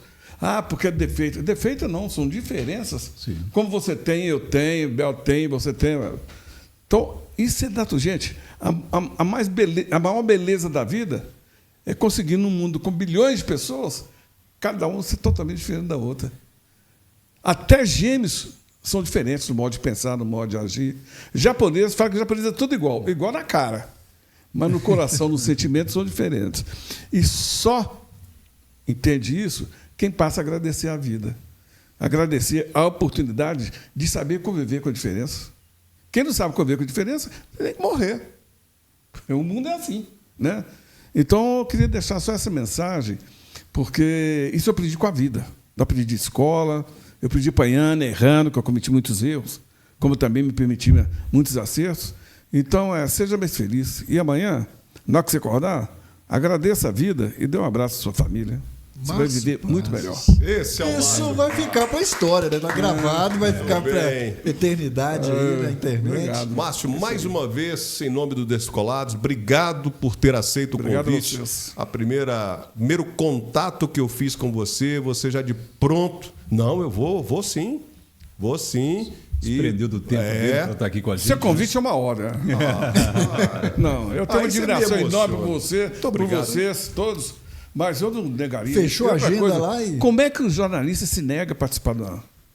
porque é defeito. Defeito não, são diferenças. Sim. Como você tem, eu tenho, Bel tem, você tem. Então, isso é dado, gente. A maior beleza da vida é conseguir num mundo com bilhões de pessoas, cada um ser totalmente diferente da outra. Até gêmeos são diferentes no modo de pensar, no modo de agir. Japoneses falam que o japonês é tudo igual na cara. Mas no coração, nos sentimentos, são diferentes. E só entende isso quem passa a agradecer a vida. Agradecer a oportunidade de saber conviver com a diferença. Quem não sabe conviver com a diferença, tem que morrer. O mundo é assim, né? Então, eu queria deixar só essa mensagem, porque isso eu aprendi com a vida. Eu aprendi de escola, eu aprendi apanhando, errando, que eu cometi muitos erros, como também me permiti muitos acertos. Então, seja mais feliz. E amanhã, na hora que você acordar, agradeça a vida e dê um abraço à sua família. Você vai viver muito melhor. Esse é o Isso Márcio. vai ficar para a história, né? Está gravado, vai ficar para bem. eternidade aí na internet. Obrigado. Márcio, mais uma vez, em nome do Descolados, obrigado por ter aceito o Obrigado a convite. vocês. Primeiro contato que eu fiz com você já de pronto. Não, eu vou sim. Vou sim. Se prendeu do tempo dele para estar aqui com a gente. Seu convite é uma hora. Não, eu tenho uma Aí você me admiração emociona. enorme por você, Muito por obrigado. vocês, todos. Mas eu não negaria. Fechou E a outra agenda lá e- Como é que um jornalista se nega a participar de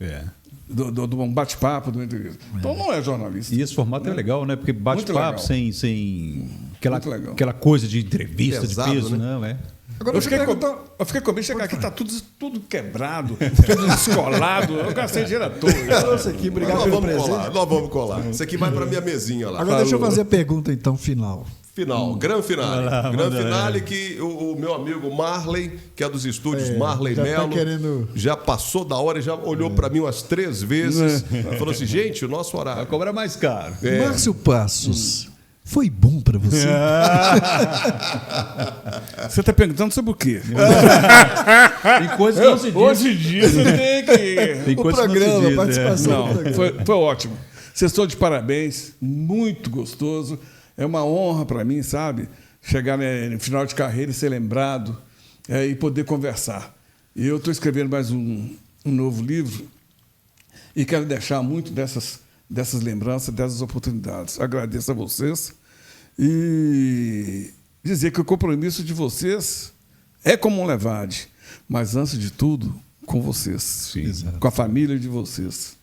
É. um bate-papo, de uma entrevista? Então não é jornalista. E esse formato é legal, né? Porque Muito bate-papo legal. sem Muito legal. aquela coisa de entrevista, Pesado, de peso, né? não, é. Agora, Eu deixa fiquei, eu perguntar... eu fiquei com medo de chegar aqui, está tudo quebrado, tudo descolado. Eu gastei dinheiro à toa. Trouxe aqui, obrigado pelo presente. Nós vamos colar. Isso aqui vai para minha mesinha lá. Agora deixa eu fazer a pergunta, então, final. Final, grande finale. Vai lá, Grande manda finale que o meu amigo Marley, que é dos estúdios Marley já tá Melo, querendo- já passou da hora e já olhou para mim umas 3 vezes. Falou assim, gente, o nosso Vai horário. cobrar mais caro. Márcio Passos, foi bom para você? Você está perguntando sobre o quê? Tem coisas que não se diz. Hoje em dia você tem que... Tem O coisas que não se programa, diz, a participação do Não, programa. foi ótimo. Vocês estão de parabéns, muito gostoso. É uma honra para mim, sabe? Chegar no final de carreira e ser lembrado e poder conversar. E eu estou escrevendo mais um novo livro e quero deixar muito dessas lembranças, dessas oportunidades. Agradeço a vocês e dizer que o compromisso de vocês é como um levade, mas antes de tudo, com vocês, Sim. com a família de vocês.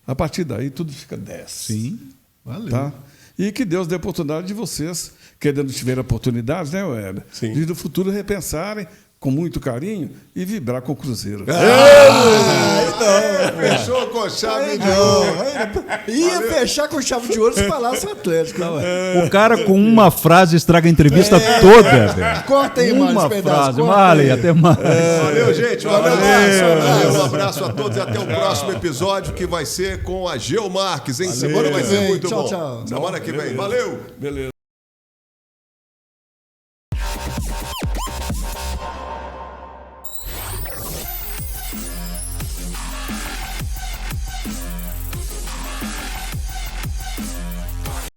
A partir daí, tudo fica 10. Sim. Valeu. Tá? E que Deus dê a oportunidade de vocês, que ainda não tiveram oportunidade, né, Weber? Sim. De no futuro repensarem com muito carinho e vibrar com o Cruzeiro. Fechou com chave de ouro. Ia fechar com chave de ouro se falasse o Atlético. Não, O cara com uma frase estraga a entrevista toda, velho. Corta aí, Mário, Uma esse pedaço, frase. corta Vale, aí. até mais. Valeu, gente. Valeu, Um abraço a todos e até o próximo episódio que vai ser com a Geo Marques, hein? Semana vai ser Valeu. muito Tchau, bom. tchau. Semana que vem. Valeu. Beleza.